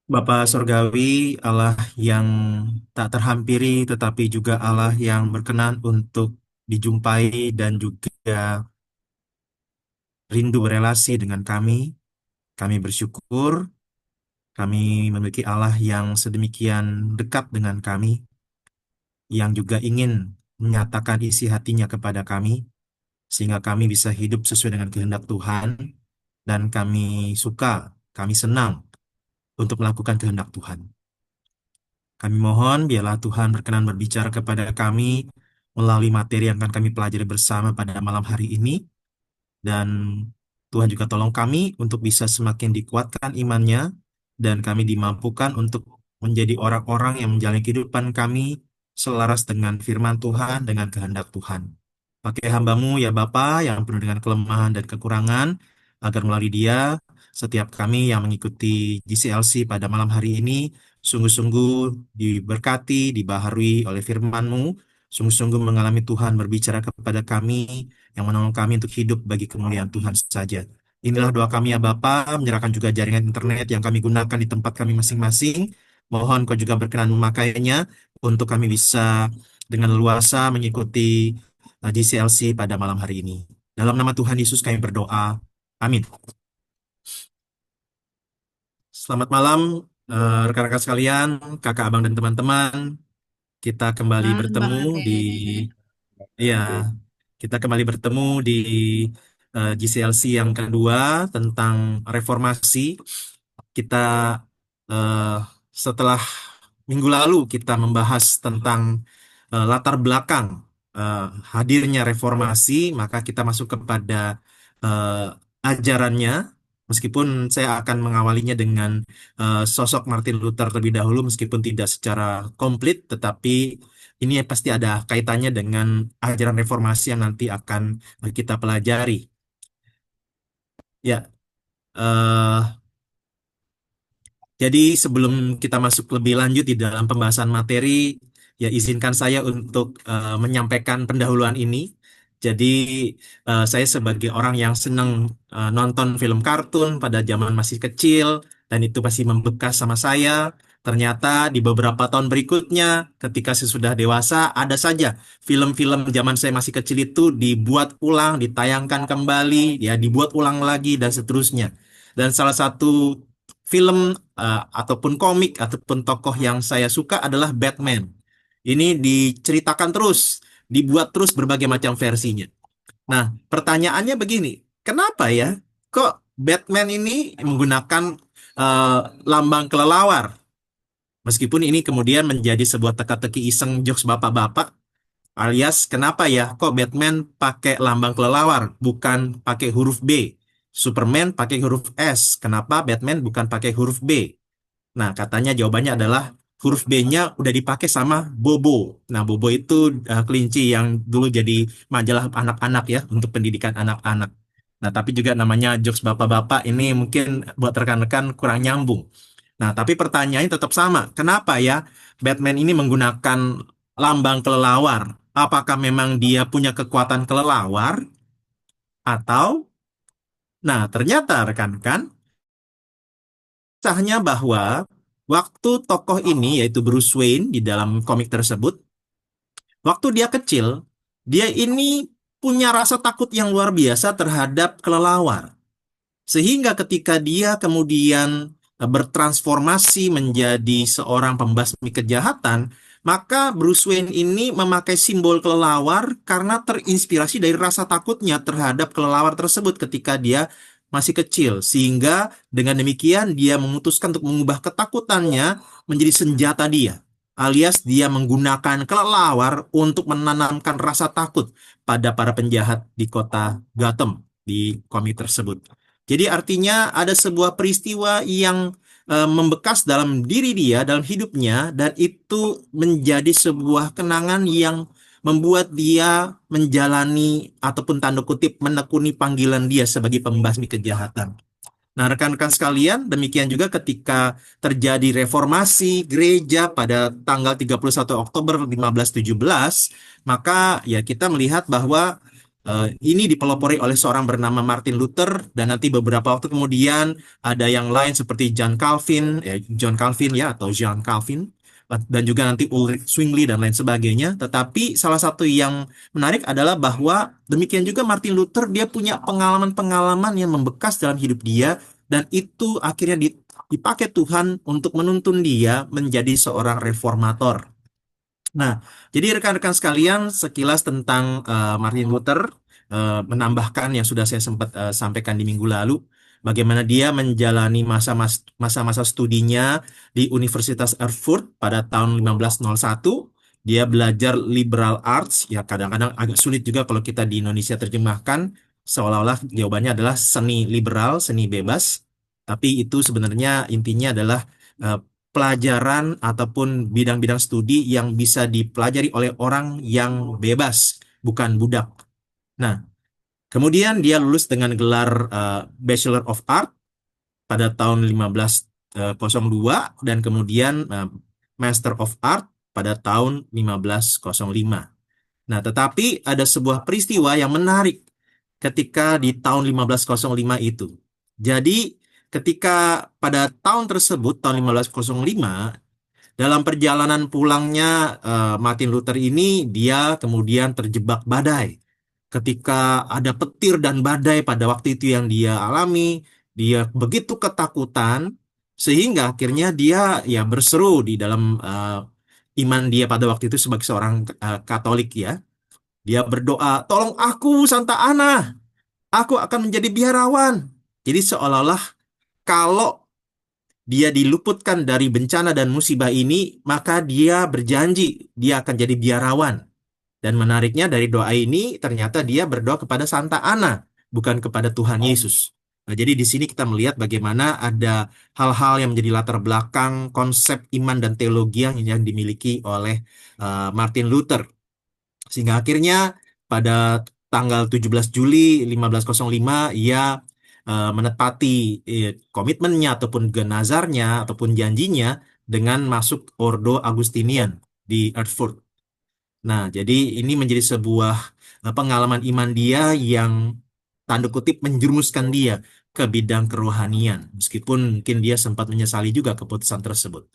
Bapa Sorgawi, Allah yang tak terhampiri, tetapi juga Allah yang berkenan untuk dijumpai dan juga rindu berelasi dengan kami. Kami bersyukur, kami memiliki Allah yang sedemikian dekat dengan kami, yang juga ingin menyatakan isi hatinya kepada kami, sehingga kami bisa hidup sesuai dengan kehendak Tuhan, dan kami suka, kami senang untuk melakukan kehendak Tuhan. Kami mohon biarlah Tuhan berkenan berbicara kepada kami melalui materi yang akan kami pelajari bersama pada malam hari ini. Dan Tuhan juga tolong kami untuk bisa semakin dikuatkan imannya dan kami dimampukan untuk menjadi orang-orang yang menjalani kehidupan kami selaras dengan firman Tuhan, dengan kehendak Tuhan. Pakai hambamu ya Bapa yang penuh dengan kelemahan dan kekurangan, agar melalui dia setiap kami yang mengikuti GCLC pada malam hari ini sungguh-sungguh diberkati, dibaharui oleh firman-Mu, sungguh-sungguh mengalami Tuhan berbicara kepada kami yang menolong kami untuk hidup bagi kemuliaan Tuhan saja. Inilah doa kami ya Bapa, menyerahkan juga jaringan internet yang kami gunakan di tempat kami masing-masing. Mohon Kau juga berkenan memakainya untuk kami bisa dengan leluasa mengikuti GCLC pada malam hari ini. Dalam nama Tuhan Yesus kami berdoa. Amin. Selamat malam, rekan-rekan sekalian, kakak, abang, dan teman-teman. Kita kembali Malam bertemu Bang di, Ade. ya, kita kembali bertemu di GCLC yang kedua tentang reformasi. Kita eh, setelah minggu lalu kita membahas tentang latar belakang eh, hadirnya reformasi, maka kita masuk kepada ajarannya. Meskipun saya akan mengawalinya dengan sosok Martin Luther terlebih dahulu, meskipun tidak secara komplit, tetapi ini pasti ada kaitannya dengan ajaran reformasi yang nanti akan kita pelajari. Ya, jadi sebelum kita masuk lebih lanjut di dalam pembahasan materi, ya izinkan saya untuk menyampaikan pendahuluan ini. Jadi saya sebagai orang yang senang nonton film kartun pada zaman masih kecil dan itu pasti membekas sama saya. Ternyata di beberapa tahun berikutnya, ketika saya sudah dewasa, ada saja film-film zaman saya masih kecil itu dibuat ulang, ditayangkan kembali, ya dibuat ulang lagi dan seterusnya. Dan salah satu film ataupun komik ataupun tokoh yang saya suka adalah Batman. Ini diceritakan terus, dibuat terus berbagai macam versinya. Nah, pertanyaannya begini, kenapa ya kok Batman ini menggunakan eh, lambang kelelawar? Meskipun ini kemudian menjadi sebuah teka-teki iseng jokes bapak-bapak, alias kenapa ya kok Batman pakai lambang kelelawar bukan pakai huruf B? Superman pakai huruf S. Kenapa Batman bukan pakai huruf B? Nah, katanya jawabannya adalah huruf B-nya udah dipakai sama Bobo. Nah, Bobo itu kelinci yang dulu jadi majalah anak-anak ya, untuk pendidikan anak-anak. Nah, tapi juga namanya jokes bapak-bapak ini mungkin buat rekan-rekan kurang nyambung. Nah, tapi pertanyaannya tetap sama. Kenapa ya Batman ini menggunakan lambang kelelawar? Apakah memang dia punya kekuatan kelelawar? Atau, nah ternyata rekan-rekan, sahnya bahwa waktu tokoh ini yaitu Bruce Wayne di dalam komik tersebut, waktu dia kecil, dia ini punya rasa takut yang luar biasa terhadap kelelawar. Sehingga ketika dia kemudian bertransformasi menjadi seorang pembasmi kejahatan, maka Bruce Wayne ini memakai simbol kelelawar karena terinspirasi dari rasa takutnya terhadap kelelawar tersebut ketika dia masih kecil. Sehingga dengan demikian dia memutuskan untuk mengubah ketakutannya menjadi senjata dia. Alias dia menggunakan kelelawar untuk menanamkan rasa takut pada para penjahat di kota Gotham di komik tersebut. Jadi artinya ada sebuah peristiwa yang membekas dalam diri dia, dalam hidupnya, dan itu menjadi sebuah kenangan yang membuat dia menjalani ataupun tanda kutip menekuni panggilan dia sebagai pembasmi kejahatan. Nah, rekan-rekan sekalian, demikian juga ketika terjadi reformasi gereja pada tanggal 31 Oktober 1517, maka ya kita melihat bahwa ini dipelopori oleh seorang bernama Martin Luther, dan nanti beberapa waktu kemudian ada yang lain seperti John Calvin ya, atau Jean Calvin, dan juga nanti Ulrich Zwingli dan lain sebagainya. Tetapi salah satu yang menarik adalah bahwa demikian juga Martin Luther, dia punya pengalaman-pengalaman yang membekas dalam hidup dia, dan itu akhirnya dipakai Tuhan untuk menuntun dia menjadi seorang reformator. Nah, jadi rekan-rekan sekalian, sekilas tentang Martin Luther, menambahkan yang sudah saya sempat sampaikan di minggu lalu, bagaimana dia menjalani masa-masa studinya di Universitas Erfurt pada tahun 1501. Dia belajar liberal arts, ya kadang-kadang agak sulit juga kalau kita di Indonesia terjemahkan, seolah-olah jawabannya adalah seni liberal, seni bebas. Tapi itu sebenarnya intinya adalah eh, pelajaran ataupun bidang-bidang studi yang bisa dipelajari oleh orang yang bebas, bukan budak. Nah, kemudian dia lulus dengan gelar Bachelor of Art pada tahun 1502, dan kemudian Master of Art pada tahun 1505. Nah, tetapi ada sebuah peristiwa yang menarik ketika di tahun 1505 itu. Jadi, ketika pada tahun tersebut, tahun 1505, dalam perjalanan pulangnya Martin Luther ini, dia kemudian terjebak badai. Ketika ada petir dan badai pada waktu itu yang dia alami, dia begitu ketakutan sehingga akhirnya dia ya berseru di dalam iman dia pada waktu itu sebagai seorang Katolik ya. Dia berdoa, "Tolong aku, Santa Ana, aku akan menjadi biarawan." Jadi seolah-olah kalau dia diluputkan dari bencana dan musibah ini, maka dia berjanji dia akan jadi biarawan. Dan menariknya dari doa ini, ternyata dia berdoa kepada Santa Ana, bukan kepada Tuhan Yesus. Nah, jadi di sini kita melihat bagaimana ada hal-hal yang menjadi latar belakang konsep iman dan teologi yang dimiliki oleh Martin Luther. Sehingga akhirnya pada tanggal 17 Juli 1505, ia menepati komitmennya ataupun genazarnya ataupun janjinya dengan masuk Ordo Agustinian di Erfurt. Nah, jadi ini menjadi sebuah pengalaman iman dia yang tanda kutip menjerumuskan dia ke bidang kerohanian, meskipun mungkin dia sempat menyesali juga keputusan tersebut.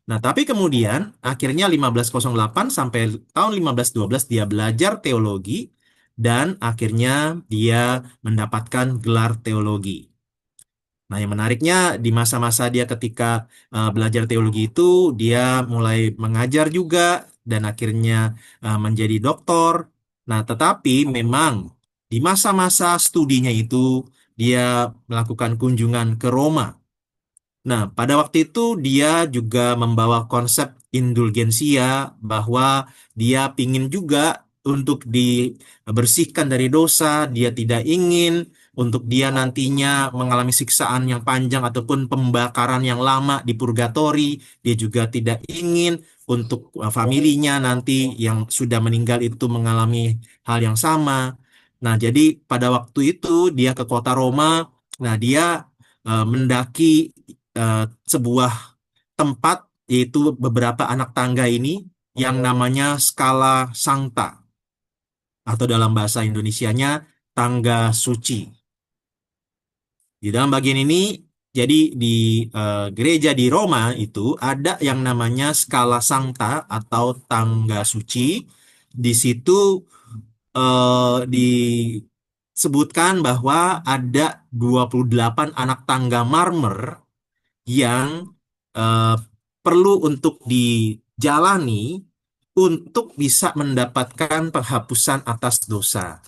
Nah, tapi kemudian akhirnya 1508 sampai tahun 1512 dia belajar teologi, dan akhirnya dia mendapatkan gelar teologi. Nah, yang menariknya di masa-masa dia ketika belajar teologi itu, dia mulai mengajar juga dan akhirnya menjadi doktor. Nah, tetapi memang di masa-masa studinya itu dia melakukan kunjungan ke Roma. Nah, pada waktu itu dia juga membawa konsep indulgensia, bahwa dia pingin juga untuk dibersihkan dari dosa, dia tidak ingin untuk dia nantinya mengalami siksaan yang panjang ataupun pembakaran yang lama di purgatori. Dia juga tidak ingin untuk familinya nanti yang sudah meninggal itu mengalami hal yang sama. Nah, jadi pada waktu itu dia ke kota Roma. Nah, dia mendaki eh, sebuah tempat, yaitu beberapa anak tangga ini yang namanya Scala Sancta, atau dalam bahasa Indonesianya tangga suci. Di dalam bagian ini, jadi di gereja di Roma itu ada yang namanya Scala Sancta atau tangga suci. Di situ disebutkan bahwa ada 28 anak tangga marmer yang eh, perlu untuk dijalani untuk bisa mendapatkan penghapusan atas dosa.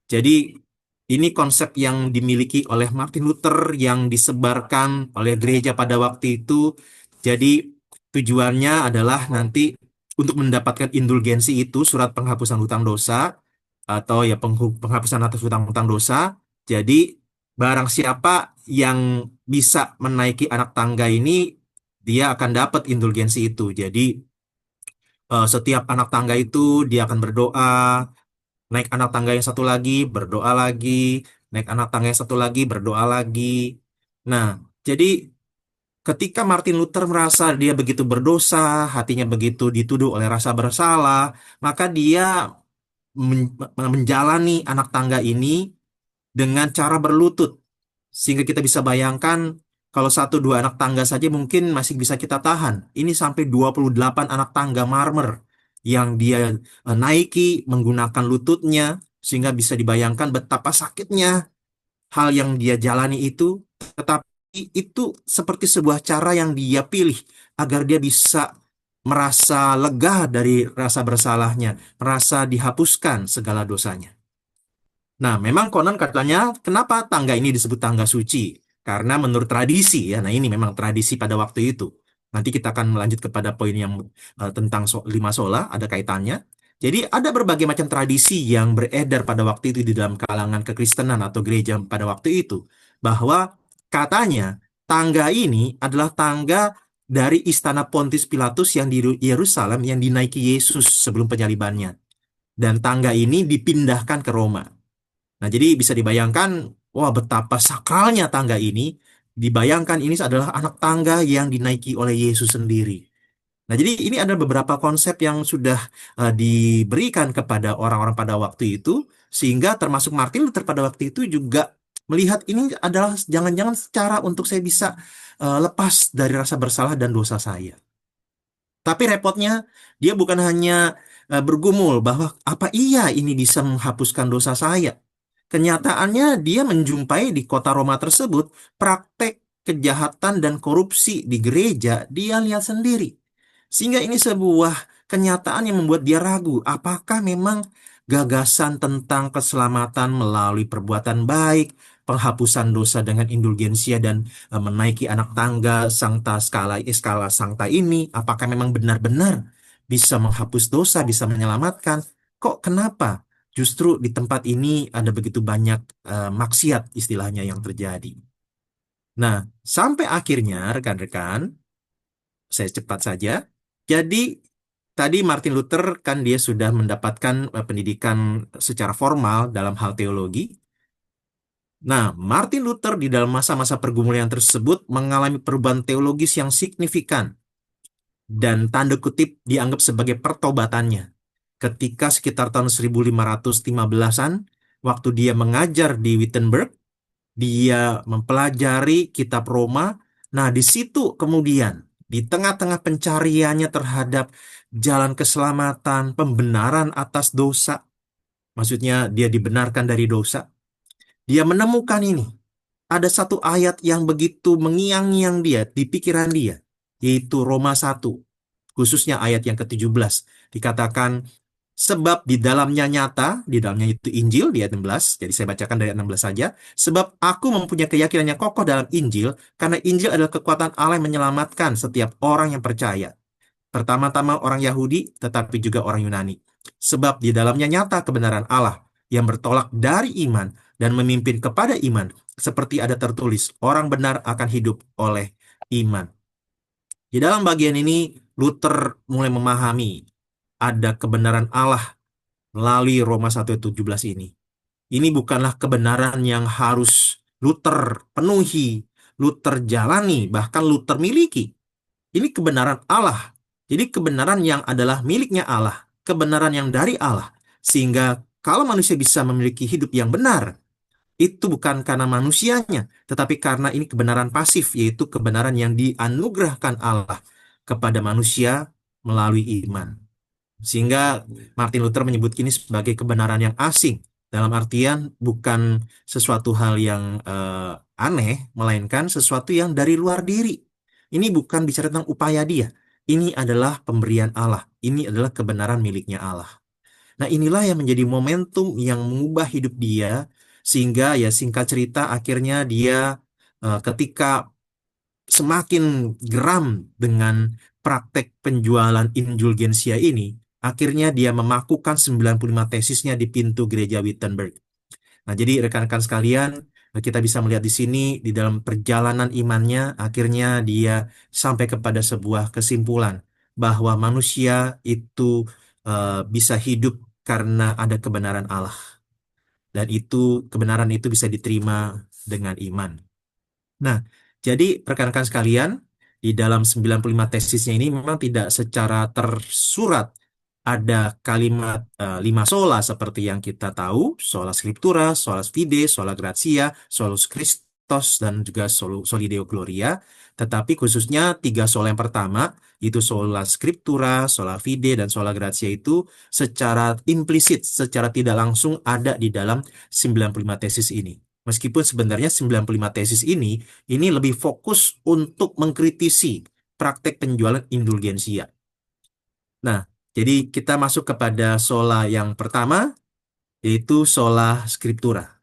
Jadi ini konsep yang dimiliki oleh Martin Luther yang disebarkan oleh gereja pada waktu itu. Jadi tujuannya adalah nanti untuk mendapatkan indulgensi itu, surat penghapusan hutang dosa, atau ya penghapusan atas hutang-hutang dosa. Jadi barang siapa yang bisa menaiki anak tangga ini, dia akan dapat indulgensi itu. Jadi setiap anak tangga itu dia akan berdoa, naik anak tangga yang satu lagi, berdoa lagi, naik anak tangga yang satu lagi, berdoa lagi. Nah, jadi ketika Martin Luther merasa dia begitu berdosa, hatinya begitu dituduh oleh rasa bersalah, maka dia menjalani anak tangga ini dengan cara berlutut. Sehingga kita bisa bayangkan kalau satu dua anak tangga saja mungkin masih bisa kita tahan. Ini sampai 28 anak tangga marmer yang dia naiki menggunakan lututnya, sehingga bisa dibayangkan betapa sakitnya hal yang dia jalani itu. Tetapi itu seperti sebuah cara yang dia pilih agar dia bisa merasa lega dari rasa bersalahnya, merasa dihapuskan segala dosanya. Nah, memang konon katanya kenapa tangga ini disebut tangga suci? Karena menurut tradisi ya, nah ini memang tradisi pada waktu itu. Nanti kita akan melanjut kepada poin yang tentang lima sola, ada kaitannya. Jadi ada berbagai macam tradisi yang beredar pada waktu itu di dalam kalangan kekristenan atau gereja pada waktu itu. Bahwa katanya tangga ini adalah tangga dari istana Pontius Pilatus yang di Yerusalem yang dinaiki Yesus sebelum penyalibannya. Dan tangga ini dipindahkan ke Roma. Nah, jadi bisa dibayangkan, wah betapa sakralnya tangga ini. Dibayangkan ini adalah anak tangga yang dinaiki oleh Yesus sendiri. Nah, jadi ini ada beberapa konsep yang sudah diberikan kepada orang-orang pada waktu itu, sehingga termasuk Martin Luther pada waktu itu juga melihat ini adalah jangan-jangan cara untuk saya bisa lepas dari rasa bersalah dan dosa saya. Tapi repotnya, dia bukan hanya bergumul bahwa apa iya ini bisa menghapuskan dosa saya. Kenyataannya dia menjumpai di kota Roma tersebut praktek kejahatan dan korupsi di gereja, dia lihat sendiri. Sehingga ini sebuah kenyataan yang membuat dia ragu, apakah memang gagasan tentang keselamatan melalui perbuatan baik, penghapusan dosa dengan indulgensia dan menaiki anak tangga Sancta Scala Sancta ini, apakah memang benar-benar bisa menghapus dosa, bisa menyelamatkan? Kok kenapa? Justru di tempat ini ada begitu banyak maksiat istilahnya yang terjadi. Nah, sampai akhirnya rekan-rekan, saya cepat saja. Jadi tadi Martin Luther kan dia sudah mendapatkan pendidikan secara formal dalam hal teologi. Nah, Martin Luther di dalam masa-masa pergumulan tersebut mengalami perubahan teologis yang signifikan dan tanda kutip dianggap sebagai pertobatannya. Ketika sekitar tahun 1515-an, waktu dia mengajar di Wittenberg, dia mempelajari kitab Roma. Nah, di situ kemudian, di tengah-tengah pencariannya terhadap jalan keselamatan, pembenaran atas dosa, maksudnya dia dibenarkan dari dosa, dia menemukan ini. Ada satu ayat yang begitu mengiang-ngiang dia di pikiran dia, yaitu Roma 1, khususnya ayat yang ke-17. Dikatakan, sebab di dalamnya nyata, di dalamnya itu Injil, di ayat 16, jadi saya bacakan dari ayat 16 saja. Sebab aku mempunyai keyakinan yang kokoh dalam Injil, karena Injil adalah kekuatan Allah yang menyelamatkan setiap orang yang percaya. Pertama-tama orang Yahudi, tetapi juga orang Yunani. Sebab di dalamnya nyata kebenaran Allah yang bertolak dari iman dan memimpin kepada iman. Seperti ada tertulis, orang benar akan hidup oleh iman. Di dalam bagian ini, Luther mulai memahami ada kebenaran Allah melalui Roma 1:17 ini. Ini bukanlah kebenaran yang harus Luther penuhi, Luther jalani, bahkan Luther miliki. Ini kebenaran Allah. Jadi kebenaran yang adalah miliknya Allah, kebenaran yang dari Allah. Sehingga kalau manusia bisa memiliki hidup yang benar, itu bukan karena manusianya, tetapi karena ini kebenaran pasif, yaitu kebenaran yang dianugerahkan Allah kepada manusia melalui iman. Sehingga Martin Luther menyebut ini sebagai kebenaran yang asing. Dalam artian bukan sesuatu hal yang aneh, melainkan sesuatu yang dari luar diri. Ini bukan bicara tentang upaya dia. Ini adalah pemberian Allah. Ini adalah kebenaran miliknya Allah. Nah, inilah yang menjadi momentum yang mengubah hidup dia, sehingga ya singkat cerita akhirnya dia ketika semakin geram dengan praktek penjualan indulgensia ini, akhirnya dia memakukan 95 tesisnya di pintu gereja Wittenberg. Nah, jadi rekan-rekan sekalian, kita bisa melihat di sini, di dalam perjalanan imannya, akhirnya dia sampai kepada sebuah kesimpulan bahwa manusia itu bisa hidup karena ada kebenaran Allah. Dan itu, kebenaran itu bisa diterima dengan iman. Nah, jadi rekan-rekan sekalian, di dalam 95 tesisnya ini memang tidak secara tersurat ada kalimat lima sola seperti yang kita tahu, sola scriptura, sola fide, sola gratia, solus Christus, dan juga soli Deo Gloria. Tetapi khususnya tiga sola yang pertama, itu sola scriptura, sola fide, dan sola gratia itu secara implisit, secara tidak langsung ada di dalam 95 tesis ini. Meskipun sebenarnya 95 tesis ini lebih fokus untuk mengkritisi praktek penjualan indulgensia. Nah, jadi kita masuk kepada sola yang pertama, yaitu sola scriptura.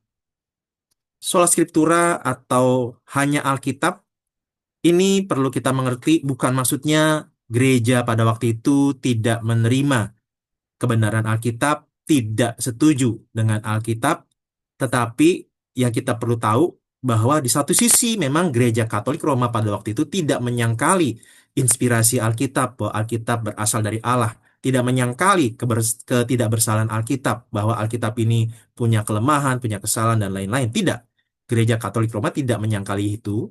Sola scriptura atau hanya Alkitab, ini perlu kita mengerti bukan maksudnya gereja pada waktu itu tidak menerima kebenaran Alkitab, tidak setuju dengan Alkitab, tetapi yang kita perlu tahu bahwa di satu sisi memang gereja Katolik Roma pada waktu itu tidak menyangkali inspirasi Alkitab, bahwa Alkitab berasal dari Allah, tidak menyangkali ketidakbersalahan Alkitab, bahwa Alkitab ini punya kelemahan, punya kesalahan, dan lain-lain. Tidak. Gereja Katolik Roma tidak menyangkali itu,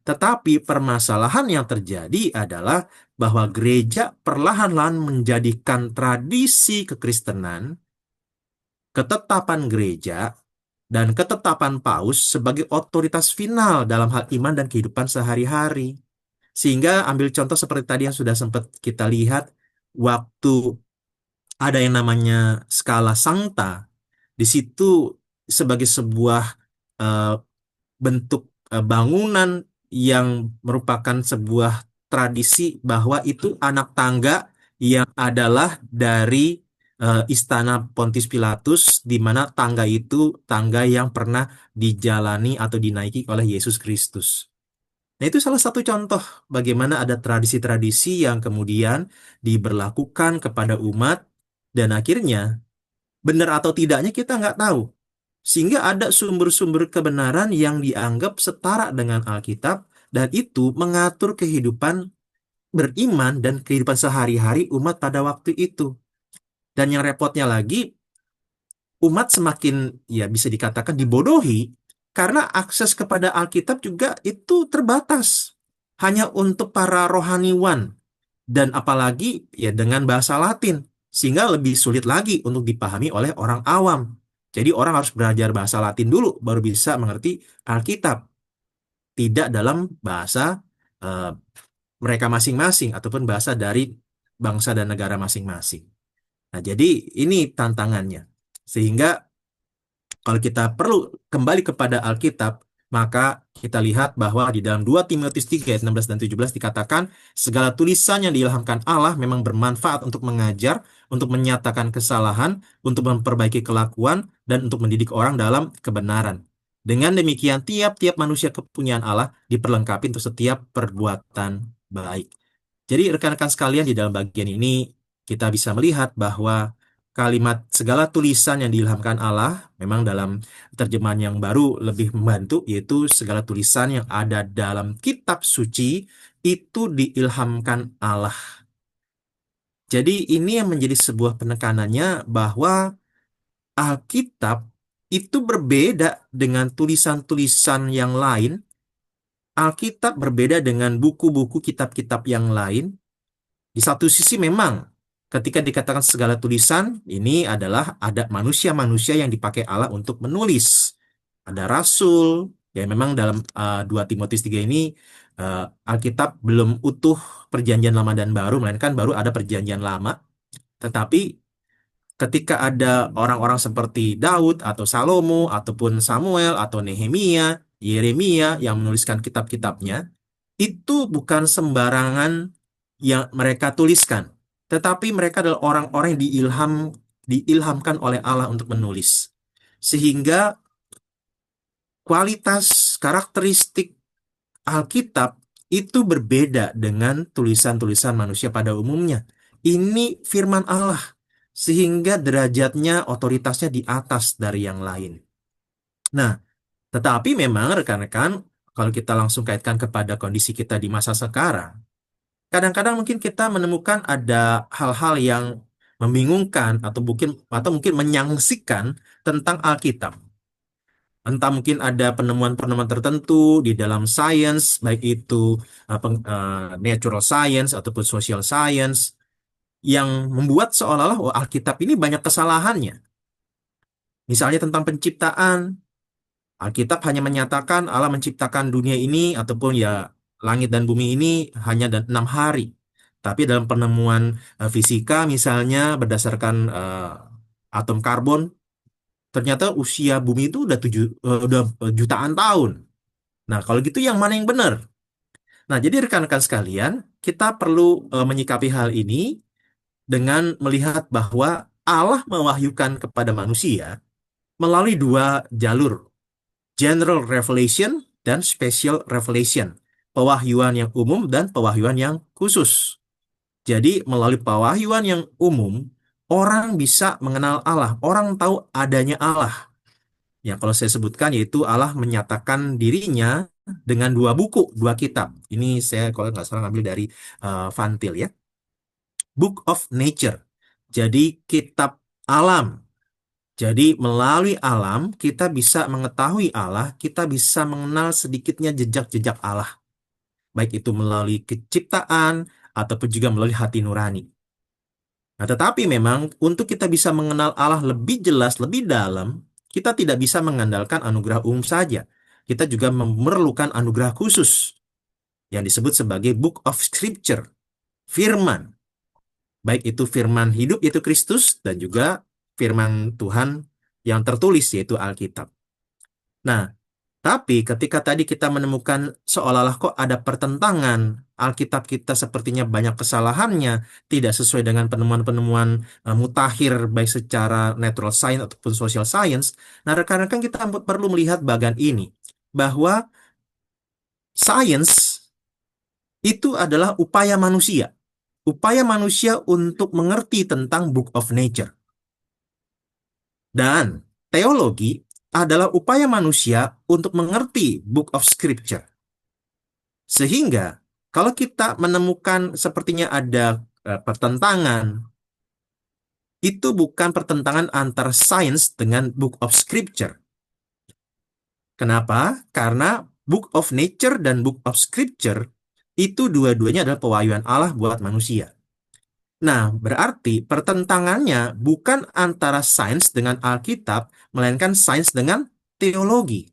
tetapi permasalahan yang terjadi adalah bahwa gereja perlahan-lahan menjadikan tradisi kekristenan, ketetapan gereja, dan ketetapan paus sebagai otoritas final dalam hal iman dan kehidupan sehari-hari. Sehingga ambil contoh seperti tadi yang sudah sempat kita lihat, waktu ada yang namanya skala sancta, di situ sebagai sebuah eh, bentuk bangunan yang merupakan sebuah tradisi bahwa itu anak tangga yang adalah dari istana Pontius Pilatus, di mana tangga itu tangga yang pernah dijalani atau dinaiki oleh Yesus Kristus. Nah, itu salah satu contoh bagaimana ada tradisi-tradisi yang kemudian diberlakukan kepada umat, dan akhirnya benar atau tidaknya kita nggak tahu. Sehingga ada sumber-sumber kebenaran yang dianggap setara dengan Alkitab, dan itu mengatur kehidupan beriman dan kehidupan sehari-hari umat pada waktu itu. Dan yang repotnya lagi, umat semakin ya bisa dikatakan dibodohi karena akses kepada Alkitab juga itu terbatas. Hanya untuk para rohaniwan, dan apalagi ya dengan bahasa Latin, sehingga lebih sulit lagi untuk dipahami oleh orang awam. Jadi orang harus belajar bahasa Latin dulu baru bisa mengerti Alkitab, tidak dalam bahasa eh, mereka masing-masing ataupun bahasa dari bangsa dan negara masing-masing. Nah, jadi ini tantangannya. Sehingga kalau kita perlu kembali kepada Alkitab, maka kita lihat bahwa di dalam 2 Timotius 3 ayat 16 dan 17 dikatakan, segala tulisan yang diilhamkan Allah memang bermanfaat untuk mengajar, untuk menyatakan kesalahan, untuk memperbaiki kelakuan, dan untuk mendidik orang dalam kebenaran. Dengan demikian, tiap-tiap manusia kepunyaan Allah diperlengkapi untuk setiap perbuatan baik. Jadi rekan-rekan sekalian, di dalam bagian ini kita bisa melihat bahwa kalimat segala tulisan yang diilhamkan Allah memang dalam terjemahan yang baru lebih membantu, yaitu segala tulisan yang ada dalam kitab suci itu diilhamkan Allah. Jadi ini yang menjadi sebuah penekanannya bahwa Alkitab itu berbeda dengan tulisan-tulisan yang lain. Alkitab berbeda dengan buku-buku kitab-kitab yang lain. Di satu sisi memang ketika dikatakan segala tulisan, ini adalah ada manusia-manusia yang dipakai Allah untuk menulis. Ada rasul, ya memang dalam 2 Timotius 3 ini Alkitab belum utuh perjanjian lama dan baru, melainkan baru ada perjanjian lama. Tetapi ketika ada orang-orang seperti Daud atau Salomo ataupun Samuel atau Nehemia, Yeremia yang menuliskan kitab-kitabnya, itu bukan sembarangan yang mereka tuliskan, tetapi mereka adalah orang-orang yang diilhamkan oleh Allah untuk menulis. Sehingga kualitas karakteristik Alkitab itu berbeda dengan tulisan-tulisan manusia pada umumnya. Ini firman Allah, sehingga derajatnya, otoritasnya di atas dari yang lain. Nah, tetapi memang rekan-rekan, kalau kita langsung kaitkan kepada kondisi kita di masa sekarang, kadang-kadang mungkin kita menemukan ada hal-hal yang membingungkan atau mungkin menyaksikan tentang Alkitab. Entah mungkin ada penemuan-penemuan tertentu di dalam sains, baik itu natural science ataupun social science, yang membuat seolah-olah oh, Alkitab ini banyak kesalahannya. Misalnya tentang penciptaan, Alkitab hanya menyatakan Allah menciptakan dunia ini ataupun ya langit dan bumi ini hanya dalam 6 hari. Tapi dalam penemuan fisika misalnya berdasarkan atom karbon, ternyata usia bumi itu udah jutaan tahun. Nah, kalau gitu yang mana yang benar? Nah, jadi rekan-rekan sekalian, kita perlu menyikapi hal ini dengan melihat bahwa Allah mewahyukan kepada manusia melalui dua jalur, General Revelation dan Special Revelation. Pewahyuan yang umum dan pewahyuan yang khusus. Jadi, melalui pewahyuan yang umum, orang bisa mengenal Allah. Orang tahu adanya Allah. Ya, kalau saya sebutkan yaitu Allah menyatakan dirinya dengan dua buku, dua kitab. Ini saya kalau nggak salah ngambil dari Van Til ya. Book of Nature. Jadi, kitab alam. Jadi melalui alam kita bisa mengetahui Allah, kita bisa mengenal sedikitnya jejak-jejak Allah. Baik itu melalui keciptaan ataupun juga melalui hati nurani. Nah, tetapi memang untuk kita bisa mengenal Allah lebih jelas, lebih dalam, kita tidak bisa mengandalkan anugerah umum saja. Kita juga memerlukan anugerah khusus yang disebut sebagai Book of Scripture, firman. Baik itu firman hidup yaitu Kristus dan juga firman Tuhan yang tertulis yaitu Alkitab. Nah, tapi ketika tadi kita menemukan seolah-olah kok ada pertentangan, Alkitab kita sepertinya banyak kesalahannya, tidak sesuai dengan penemuan-penemuan mutakhir baik secara natural science ataupun social science. Nah, rekan-rekan kita perlu melihat bagian ini bahwa sains itu adalah upaya manusia untuk mengerti tentang Book of Nature. Dan teologi adalah upaya manusia untuk mengerti Book of Scripture. Sehingga kalau kita menemukan sepertinya ada pertentangan, itu bukan pertentangan antara sains dengan Book of Scripture. Kenapa? Karena Book of Nature dan Book of Scripture itu dua-duanya adalah pewahyuan Allah buat manusia. Nah, berarti pertentangannya bukan antara sains dengan Alkitab, melainkan sains dengan teologi.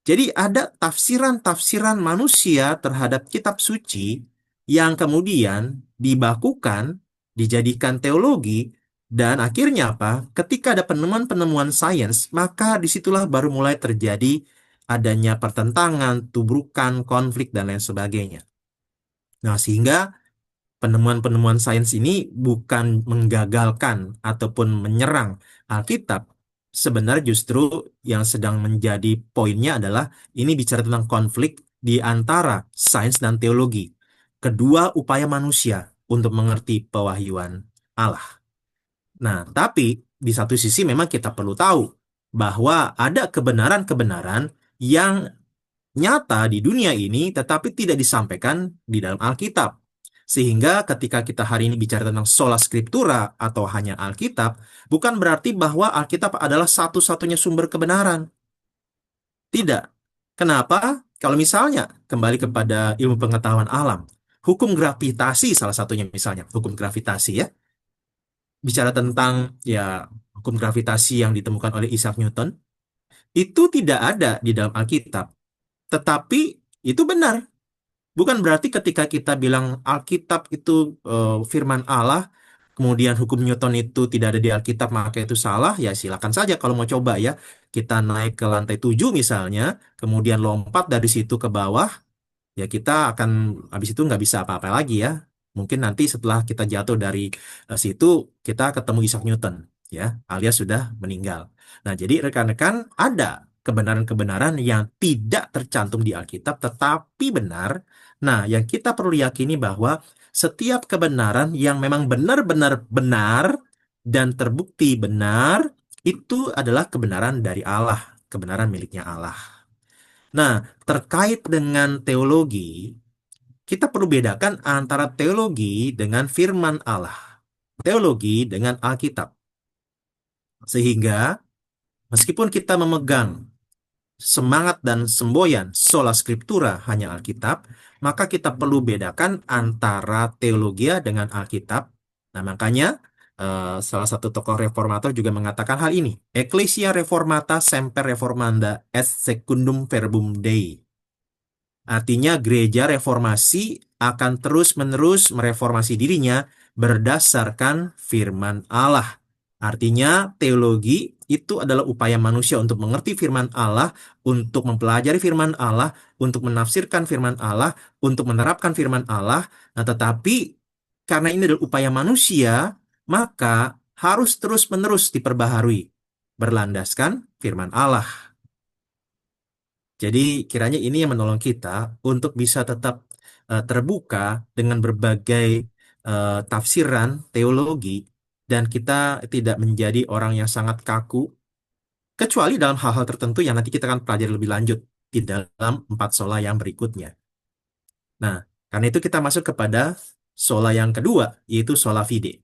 Jadi ada tafsiran-tafsiran manusia terhadap kitab suci yang kemudian dibakukan, dijadikan teologi, dan akhirnya apa? Ketika ada penemuan-penemuan sains, maka disitulah baru mulai terjadi adanya pertentangan, tubrukan, konflik, dan lain sebagainya. Nah, sehingga penemuan-penemuan sains ini bukan menggagalkan ataupun menyerang Alkitab. Sebenarnya justru yang sedang menjadi poinnya adalah ini bicara tentang konflik di antara sains dan teologi. Kedua upaya manusia untuk mengerti pewahyuan Allah. Nah, tapi di satu sisi memang kita perlu tahu bahwa ada kebenaran-kebenaran yang nyata di dunia ini tetapi tidak disampaikan di dalam Alkitab. Sehingga ketika kita hari ini bicara tentang sola scriptura atau hanya Alkitab, bukan berarti bahwa Alkitab adalah satu-satunya sumber kebenaran. Tidak. Kenapa? Kalau misalnya kembali kepada ilmu pengetahuan alam, hukum gravitasi salah satunya misalnya, hukum gravitasi ya. Bicara tentang ya hukum gravitasi yang ditemukan oleh Isaac Newton, itu tidak ada di dalam Alkitab. Tetapi itu benar. Bukan berarti ketika kita bilang Alkitab itu firman Allah, kemudian hukum Newton itu tidak ada di Alkitab, maka itu salah. Ya silakan saja kalau mau coba ya. Kita naik ke lantai 7 misalnya, kemudian lompat dari situ ke bawah, ya kita akan habis itu nggak bisa apa-apa lagi ya. Mungkin nanti setelah kita jatuh dari situ, kita ketemu Isaac Newton, ya, alias sudah meninggal. Nah, jadi rekan-rekan ada kebenaran-kebenaran yang tidak tercantum di Alkitab, tetapi benar. Nah, yang kita perlu yakini bahwa setiap kebenaran yang memang benar-benar benar dan terbukti benar, itu adalah kebenaran dari Allah, kebenaran miliknya Allah. Nah, terkait dengan teologi, kita perlu bedakan antara teologi dengan firman Allah, teologi dengan Alkitab. Sehingga, meskipun kita memegang semangat dan semboyan sola scriptura hanya Alkitab, maka kita perlu bedakan antara teologia dengan Alkitab Nah, makanya salah satu tokoh reformator juga mengatakan hal ini. Ecclesia reformata semper reformanda et secundum verbum Dei. Artinya gereja reformasi akan terus-menerus mereformasi dirinya berdasarkan firman Allah. Artinya teologi itu adalah upaya manusia untuk mengerti firman Allah, untuk mempelajari firman Allah, untuk menafsirkan firman Allah, untuk menerapkan firman Allah. Nah, tetapi karena ini adalah upaya manusia, maka harus terus-menerus diperbaharui berlandaskan firman Allah. Jadi kiranya ini yang menolong kita untuk bisa tetap terbuka dengan berbagai tafsiran teologi dan kita tidak menjadi orang yang sangat kaku, kecuali dalam hal-hal tertentu yang nanti kita akan pelajari lebih lanjut di dalam empat sola yang berikutnya. Nah, karena itu kita masuk kepada sola yang kedua, yaitu sola fide.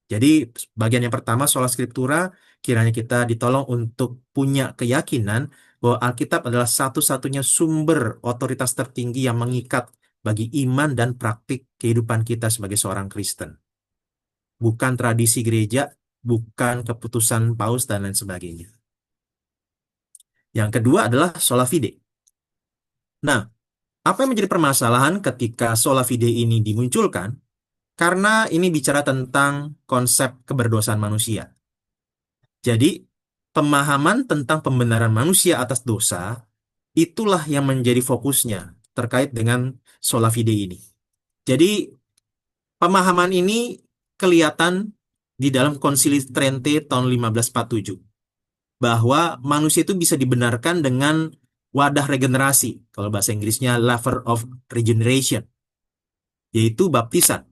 Jadi bagian yang pertama sola scriptura, kiranya kita ditolong untuk punya keyakinan bahwa Alkitab adalah satu-satunya sumber otoritas tertinggi yang mengikat bagi iman dan praktik kehidupan kita sebagai seorang Kristen. Bukan tradisi gereja, bukan keputusan paus dan lain sebagainya. Yang kedua adalah sola fide. Nah, apa yang menjadi permasalahan ketika sola fide ini dimunculkan? Karena ini bicara tentang konsep keberdosaan manusia. Jadi, pemahaman tentang pembenaran manusia atas dosa, itulah yang menjadi fokusnya terkait dengan sola fide ini. Jadi, pemahaman ini kelihatan di dalam Konsili Trente tahun 1547, bahwa manusia itu bisa dibenarkan dengan wadah regenerasi, kalau bahasa Inggrisnya laver of regeneration, yaitu baptisan.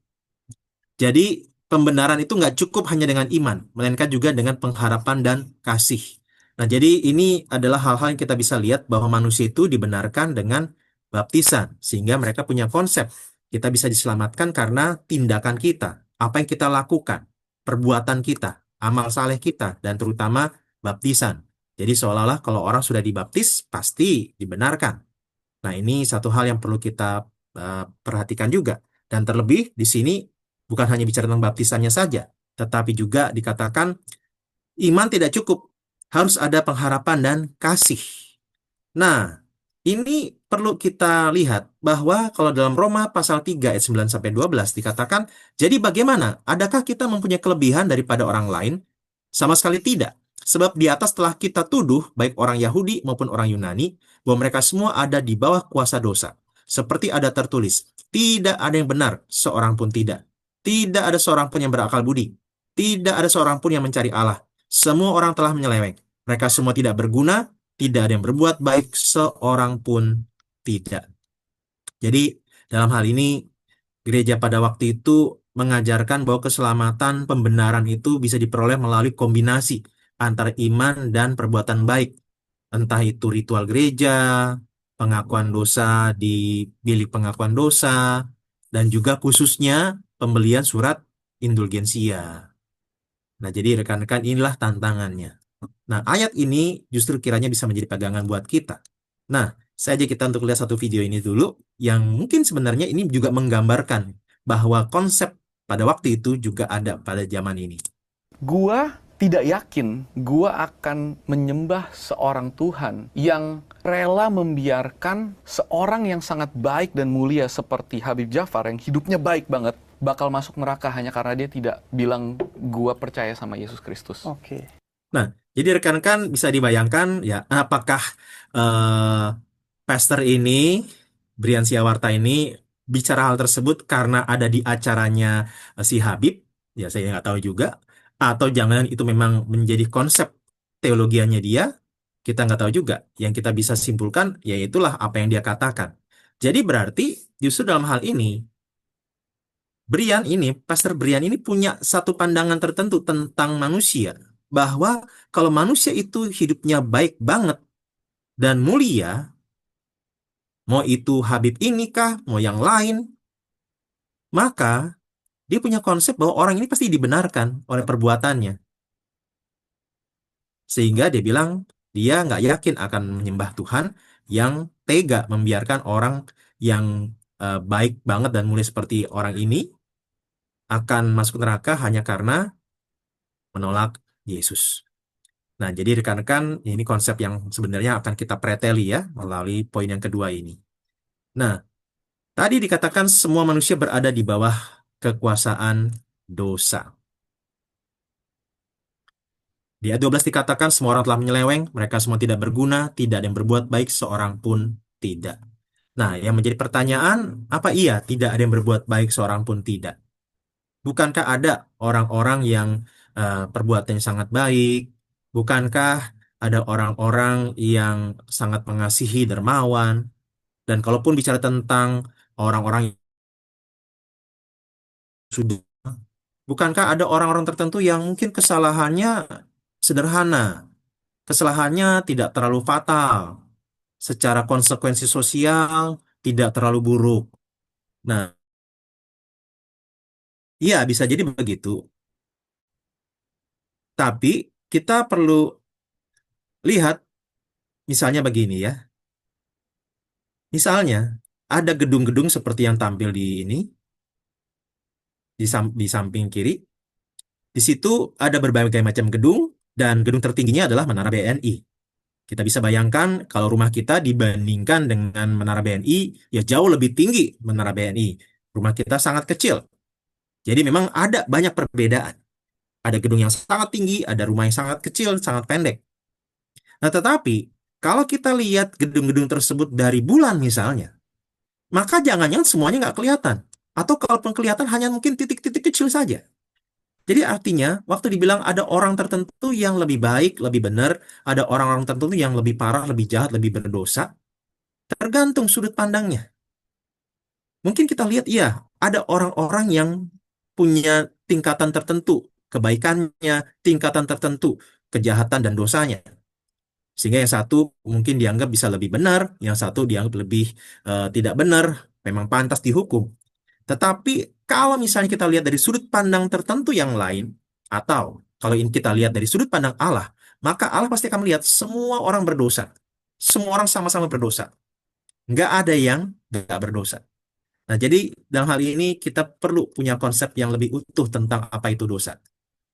Jadi pembenaran itu nggak cukup hanya dengan iman, melainkan juga dengan pengharapan dan kasih. Nah, jadi ini adalah hal-hal yang kita bisa lihat bahwa manusia itu dibenarkan dengan baptisan, sehingga mereka punya konsep. Kita bisa diselamatkan karena tindakan kita, apa yang kita lakukan, perbuatan kita, amal saleh kita, dan terutama baptisan. Jadi seolah-olah kalau orang sudah dibaptis, pasti dibenarkan. Nah, ini satu hal yang perlu kita perhatikan juga. Dan terlebih di sini bukan hanya bicara tentang baptisannya saja, tetapi juga dikatakan iman tidak cukup, harus ada pengharapan dan kasih. Nah, ini perlu kita lihat bahwa kalau dalam Roma pasal 3 ayat 9 sampai 12 dikatakan, jadi bagaimana? Adakah kita mempunyai kelebihan daripada orang lain? Sama sekali tidak. Sebab di atas telah kita tuduh baik orang Yahudi maupun orang Yunani bahwa mereka semua ada di bawah kuasa dosa. Seperti ada tertulis, tidak ada yang benar, seorang pun tidak. Tidak ada seorang pun yang berakal budi. Tidak ada seorang pun yang mencari Allah. Semua orang telah menyeleweng. Mereka semua tidak berguna, tidak ada yang berbuat baik, seorang pun tidak. Jadi, dalam hal ini, gereja pada waktu itu mengajarkan bahwa keselamatan pembenaran itu bisa diperoleh melalui kombinasi antara iman dan perbuatan baik. Entah itu ritual gereja, pengakuan dosa di bilik pengakuan dosa, dan juga khususnya pembelian surat indulgensia. Nah, jadi rekan-rekan inilah tantangannya. Nah, ayat ini justru kiranya bisa menjadi pegangan buat kita. Nah, saya ajak kita untuk lihat satu video ini dulu, yang mungkin sebenarnya ini juga menggambarkan bahwa konsep pada waktu itu juga ada pada zaman ini. Gua tidak yakin gua akan menyembah seorang Tuhan yang rela membiarkan seorang yang sangat baik dan mulia seperti Habib Jafar yang hidupnya baik banget bakal masuk neraka hanya karena dia tidak bilang gua percaya sama Yesus Kristus. Oke. Nah, jadi rekan-rekan bisa dibayangkan ya, apakah eh, pastor ini, Brian Siawarta ini bicara hal tersebut karena ada di acaranya si Habib? Ya, saya nggak tahu juga. Atau jangan itu memang menjadi konsep teologianya dia? Kita nggak tahu juga. Yang kita bisa simpulkan, ya itulah apa yang dia katakan. Jadi berarti justru dalam hal ini, Pastor Brian ini punya satu pandangan tertentu tentang manusia. Bahwa kalau manusia itu hidupnya baik banget dan mulia, mau itu Habib ini kah, mau yang lain, maka dia punya konsep bahwa orang ini pasti dibenarkan oleh perbuatannya. Sehingga dia bilang dia nggak yakin akan menyembah Tuhan yang tega membiarkan orang yang baik banget dan mulia seperti orang ini akan masuk neraka hanya karena menolak Yesus. Nah, jadi rekan-rekan, ini konsep yang sebenarnya akan kita preteli ya melalui poin yang kedua ini. Nah, tadi dikatakan semua manusia berada di bawah kekuasaan dosa. Di ayat 12 dikatakan semua orang telah menyeleweng, mereka semua tidak berguna, tidak ada yang berbuat baik, seorang pun tidak. Nah, yang menjadi pertanyaan, apa iya tidak ada yang berbuat baik, seorang pun tidak? Bukankah ada orang-orang yang perbuatannya sangat baik? Bukankah ada orang-orang yang sangat mengasihi, dermawan? Dan kalaupun bicara tentang orang-orang yang sudah, bukankah ada orang-orang tertentu yang mungkin kesalahannya sederhana, kesalahannya tidak terlalu fatal, secara konsekuensi sosial tidak terlalu buruk. Nah, iya bisa jadi begitu. Tapi kita perlu lihat misalnya begini ya. Misalnya ada gedung-gedung seperti yang tampil di ini di samping kiri. Di situ ada berbagai macam gedung dan gedung tertingginya adalah Menara BNI. Kita bisa bayangkan kalau rumah kita dibandingkan dengan Menara BNI, ya jauh lebih tinggi Menara BNI. Rumah kita sangat kecil. Jadi memang ada banyak perbedaan. Ada gedung yang sangat tinggi, ada rumah yang sangat kecil, sangat pendek. Nah, tetapi kalau kita lihat gedung-gedung tersebut dari bulan misalnya, maka jangan-jangan semuanya nggak kelihatan. Atau kalaupun kelihatan hanya mungkin titik-titik kecil saja. Jadi artinya, waktu dibilang ada orang tertentu yang lebih baik, lebih benar, ada orang-orang tertentu yang lebih parah, lebih jahat, lebih berdosa, tergantung sudut pandangnya. Mungkin kita lihat, iya, ada orang-orang yang punya tingkatan tertentu, kebaikannya, tingkatan tertentu, kejahatan dan dosanya. Sehingga yang satu mungkin dianggap bisa lebih benar, yang satu dianggap lebih tidak benar, memang pantas dihukum. Tetapi kalau misalnya kita lihat dari sudut pandang tertentu yang lain, atau kalau ini kita lihat dari sudut pandang Allah, maka Allah pasti akan melihat semua orang berdosa. Semua orang sama-sama berdosa. Nggak ada yang nggak berdosa. Nah, jadi dalam hal ini kita perlu punya konsep yang lebih utuh tentang apa itu dosa.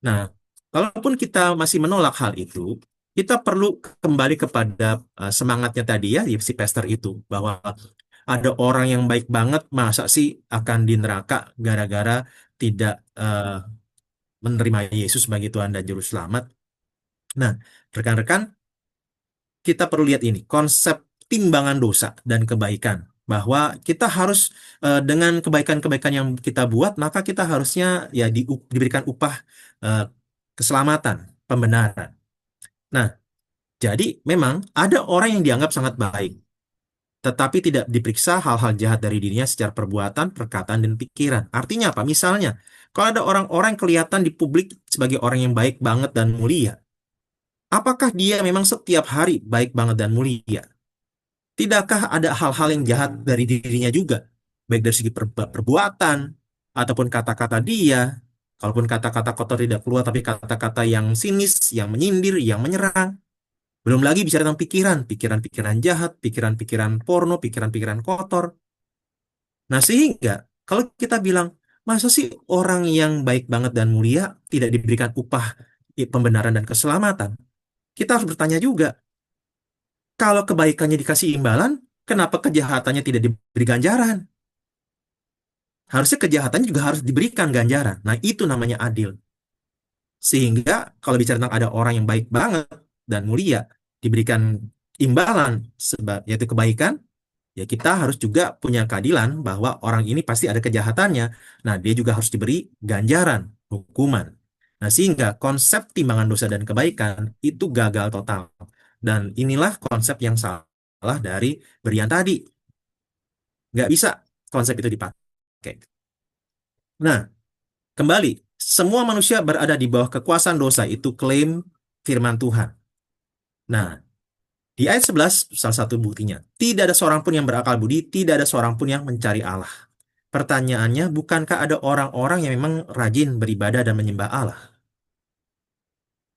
Nah, kalaupun kita masih menolak hal itu, kita perlu kembali kepada semangatnya tadi ya, si pastor itu, bahwa ada orang yang baik banget, masa sih akan di neraka gara-gara tidak menerima Yesus sebagai Tuhan dan Juru Selamat. Nah, rekan-rekan, kita perlu lihat ini, konsep timbangan dosa dan kebaikan. Bahwa kita harus dengan kebaikan-kebaikan yang kita buat, maka kita harusnya ya diberikan upah eh, keselamatan, pembenaran. Nah, jadi memang ada orang yang dianggap sangat baik, tetapi tidak diperiksa hal-hal jahat dari dirinya secara perbuatan, perkataan, dan pikiran. Artinya apa? Misalnya, kalau ada orang-orang yang kelihatan di publik sebagai orang yang baik banget dan mulia, apakah dia memang setiap hari baik banget dan mulia? Tidakkah ada hal-hal yang jahat dari dirinya juga? Baik dari segi perbuatan, ataupun kata-kata dia, kalaupun kata-kata kotor tidak keluar, tapi kata-kata yang sinis, yang menyindir, yang menyerang. Belum lagi bicara tentang pikiran, pikiran-pikiran jahat, pikiran-pikiran porno, pikiran-pikiran kotor. Nah, sehingga kalau kita bilang, masa sih orang yang baik banget dan mulia tidak diberikan upah pembenaran dan keselamatan? Kita harus bertanya juga, kalau kebaikannya dikasih imbalan, kenapa kejahatannya tidak diberi ganjaran? Harusnya kejahatannya juga harus diberikan ganjaran. Nah, itu namanya adil. Sehingga kalau bicara tentang ada orang yang baik banget dan mulia, diberikan imbalan yaitu kebaikan, ya kita harus juga punya keadilan bahwa orang ini pasti ada kejahatannya. Nah, dia juga harus diberi ganjaran, hukuman. Nah, sehingga konsep timbangan dosa dan kebaikan itu gagal total. Dan inilah konsep yang salah dari Berian tadi. Nggak bisa konsep itu dipakai. Nah, kembali, semua manusia berada di bawah kekuasaan dosa itu klaim firman Tuhan. Nah, di ayat 11, salah satu buktinya. Tidak ada seorang pun yang berakal budi, tidak ada seorang pun yang mencari Allah. Pertanyaannya, bukankah ada orang-orang yang memang rajin beribadah dan menyembah Allah?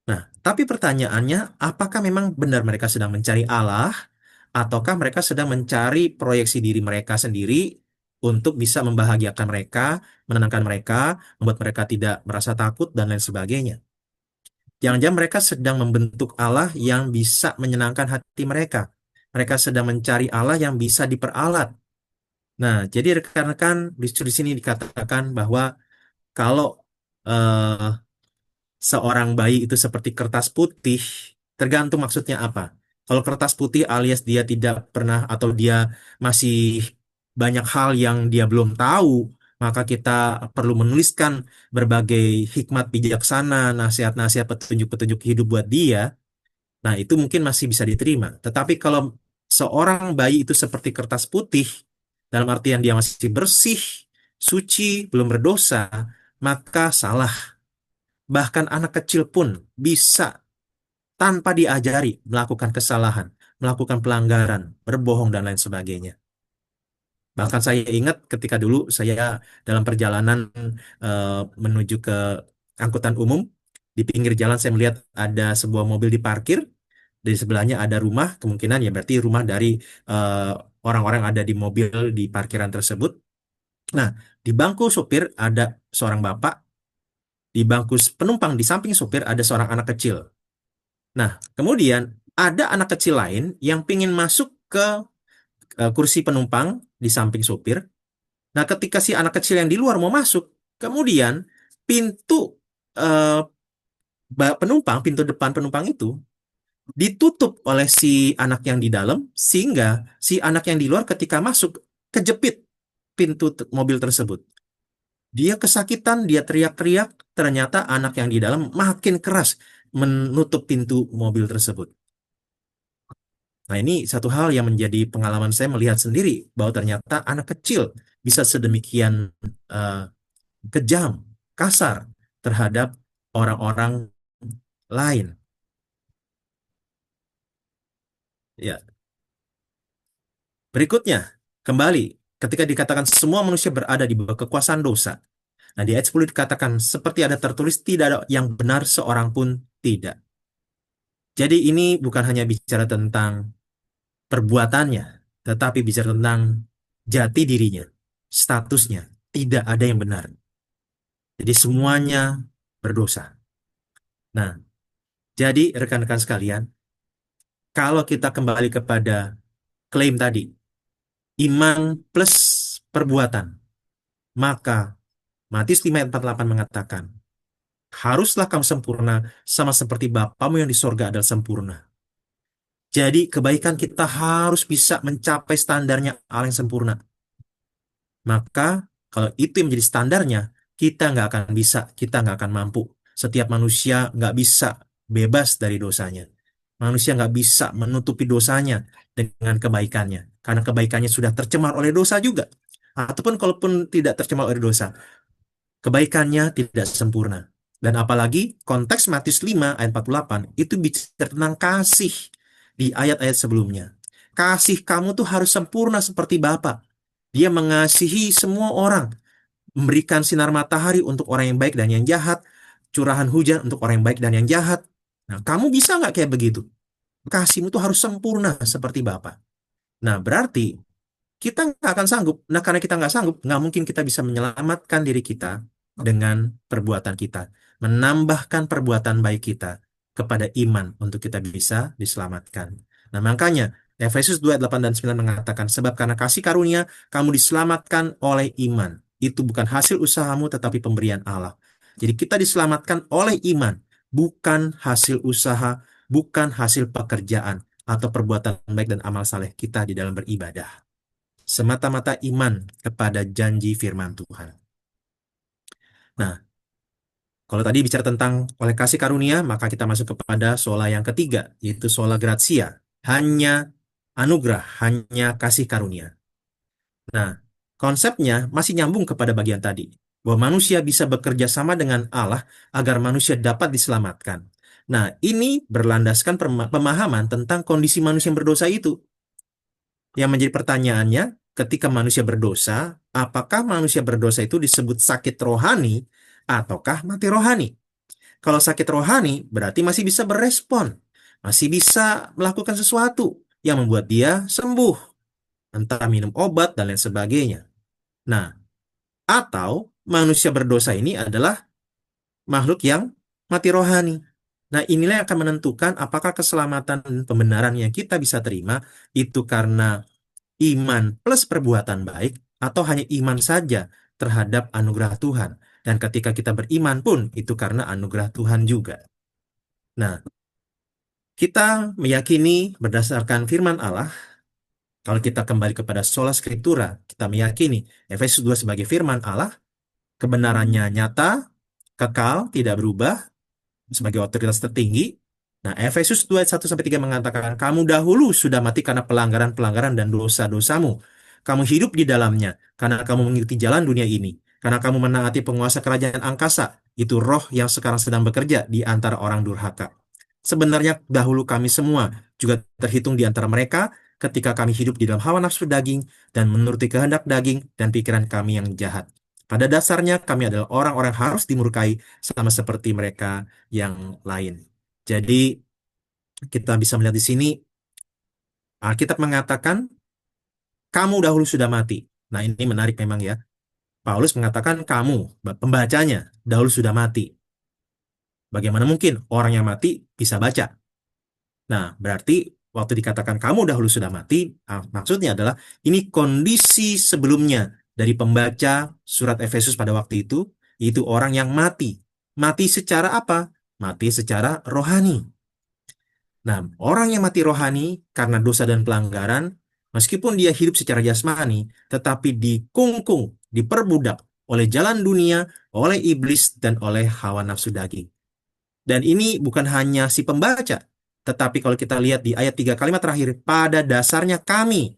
Nah, tapi pertanyaannya, apakah memang benar mereka sedang mencari Allah, ataukah mereka sedang mencari proyeksi diri mereka sendiri, untuk bisa membahagiakan mereka, menenangkan mereka, membuat mereka tidak merasa takut, dan lain sebagainya. Jangan-jangan mereka sedang membentuk Allah yang bisa menyenangkan hati mereka. Mereka sedang mencari Allah yang bisa diperalat. Nah, jadi rekan-rekan, justru di sini dikatakan bahwa kalau eh, seorang bayi itu seperti kertas putih, tergantung maksudnya apa. Kalau kertas putih alias dia tidak pernah atau dia masih banyak hal yang dia belum tahu, maka kita perlu menuliskan berbagai hikmat bijaksana, nasihat-nasihat, petunjuk-petunjuk hidup buat dia. Nah, itu mungkin masih bisa diterima. Tetapi kalau seorang bayi itu seperti kertas putih, dalam artian dia masih bersih, suci, belum berdosa, maka salah. Bahkan anak kecil pun bisa tanpa diajari melakukan kesalahan, melakukan pelanggaran, berbohong, dan lain sebagainya. Bahkan saya ingat ketika dulu saya dalam perjalanan eh, menuju ke angkutan umum, di pinggir jalan saya melihat ada sebuah mobil diparkir, di sebelahnya ada rumah, kemungkinan ya berarti rumah dari eh, orang-orang yang ada di mobil di parkiran tersebut. Nah, di bangku sopir ada seorang bapak, di bangku penumpang di samping sopir ada seorang anak kecil. Nah, kemudian ada anak kecil lain yang pingin masuk ke kursi penumpang di samping sopir. Nah, ketika si anak kecil yang di luar mau masuk, kemudian pintu eh, penumpang, pintu depan penumpang itu ditutup oleh si anak yang di dalam, sehingga si anak yang di luar ketika masuk kejepit pintu mobil tersebut. Dia kesakitan, dia teriak-teriak, ternyata anak yang di dalam makin keras menutup pintu mobil tersebut. Nah, ini satu hal yang menjadi pengalaman saya melihat sendiri bahwa ternyata anak kecil bisa sedemikian eh, kejam, kasar terhadap orang-orang lain. Ya, berikutnya, kembali ketika dikatakan semua manusia berada di bawah kekuasaan dosa. Nah, di ayat 10 dikatakan seperti ada tertulis tidak ada yang benar seorang pun tidak. Jadi ini bukan hanya bicara tentang perbuatannya, tetapi bicara tentang jati dirinya, statusnya. Tidak ada yang benar. Jadi semuanya berdosa. Nah, jadi rekan-rekan sekalian, kalau kita kembali kepada klaim tadi, iman plus perbuatan, maka Matius 5 ayat 48 mengatakan, haruslah kamu sempurna sama seperti Bapamu yang di sorga adalah sempurna. Jadi kebaikan kita harus bisa mencapai standarnya Allah yang sempurna. Maka kalau itu yang menjadi standarnya, kita nggak akan bisa, kita nggak akan mampu. Setiap manusia nggak bisa bebas dari dosanya. Manusia nggak bisa menutupi dosanya dengan kebaikannya. Karena kebaikannya sudah tercemar oleh dosa juga. Ataupun kalaupun tidak tercemar oleh dosa, kebaikannya tidak sempurna. Dan apalagi konteks Matius 5 ayat 48 itu bicara tentang kasih di ayat-ayat sebelumnya. Kasih kamu tuh harus sempurna seperti Bapa. Dia mengasihi semua orang, memberikan sinar matahari untuk orang yang baik dan yang jahat, curahan hujan untuk orang yang baik dan yang jahat. Nah, kamu bisa nggak kayak begitu? Kasihmu tuh harus sempurna seperti Bapa. Nah, berarti kita nggak akan sanggup. Nah, karena kita nggak sanggup, nggak mungkin kita bisa menyelamatkan diri kita dengan perbuatan kita. Menambahkan perbuatan baik kita kepada iman untuk kita bisa diselamatkan. Nah, makanya Efesus 2 ayat 8 dan 9 mengatakan, sebab karena kasih karunia, kamu diselamatkan oleh iman. Itu bukan hasil usahamu, tetapi pemberian Allah. Jadi kita diselamatkan oleh iman, bukan hasil usaha, bukan hasil pekerjaan, atau perbuatan baik dan amal saleh kita di dalam beribadah, semata-mata iman kepada janji firman Tuhan. Nah, kalau tadi bicara tentang oleh kasih karunia, maka kita masuk kepada sola yang ketiga, yaitu sola gratia. Hanya anugerah, hanya kasih karunia. Nah, konsepnya masih nyambung kepada bagian tadi, bahwa manusia bisa bekerja sama dengan Allah agar manusia dapat diselamatkan. Nah, ini berlandaskan pemahaman tentang kondisi manusia yang berdosa itu. Yang menjadi pertanyaannya, ketika manusia berdosa, apakah manusia berdosa itu disebut sakit rohani ataukah mati rohani? Kalau sakit rohani, berarti masih bisa berespon, masih bisa melakukan sesuatu yang membuat dia sembuh, entah minum obat dan lain sebagainya. Nah, atau manusia berdosa ini adalah makhluk yang mati rohani. Nah, inilah yang akan menentukan apakah keselamatan dan pembenaran yang kita bisa terima itu karena iman plus perbuatan baik atau hanya iman saja terhadap anugerah Tuhan. Dan ketika kita beriman pun itu karena anugerah Tuhan juga. Nah, kita meyakini berdasarkan firman Allah, kalau kita kembali kepada sola scriptura, kita meyakini Efesus 2 sebagai firman Allah, kebenarannya nyata, kekal, tidak berubah, sebagai otoritas tertinggi. Nah, Efesus 2 ayat 1-3 mengatakan, kamu dahulu sudah mati karena pelanggaran-pelanggaran dan dosa-dosamu. Kamu hidup di dalamnya karena kamu mengikuti jalan dunia ini. Karena kamu menaati penguasa kerajaan angkasa. Itu roh yang sekarang sedang bekerja di antara orang durhaka. Sebenarnya dahulu kami semua juga terhitung di antara mereka ketika kami hidup di dalam hawa nafsu daging dan menuruti kehendak daging dan pikiran kami yang jahat. Pada dasarnya kami adalah orang-orang yang harus dimurkai sama seperti mereka yang lain. Jadi kita bisa melihat di sini Alkitab mengatakan kamu dahulu sudah mati. Nah, ini menarik memang ya. Paulus mengatakan kamu, pembacanya, dahulu sudah mati. Bagaimana mungkin orang yang mati bisa baca? Nah, berarti waktu dikatakan kamu dahulu sudah mati, maksudnya adalah ini kondisi sebelumnya dari pembaca surat Efesus pada waktu itu, yaitu orang yang mati. Mati secara apa? Mati secara rohani. Nah, orang yang mati rohani karena dosa dan pelanggaran, meskipun dia hidup secara jasmani, tetapi dikungkung, diperbudak oleh jalan dunia, oleh iblis, dan oleh hawa nafsu daging. Dan ini bukan hanya si pembaca, tetapi kalau kita lihat di ayat 3 kalimat terakhir, pada dasarnya kami.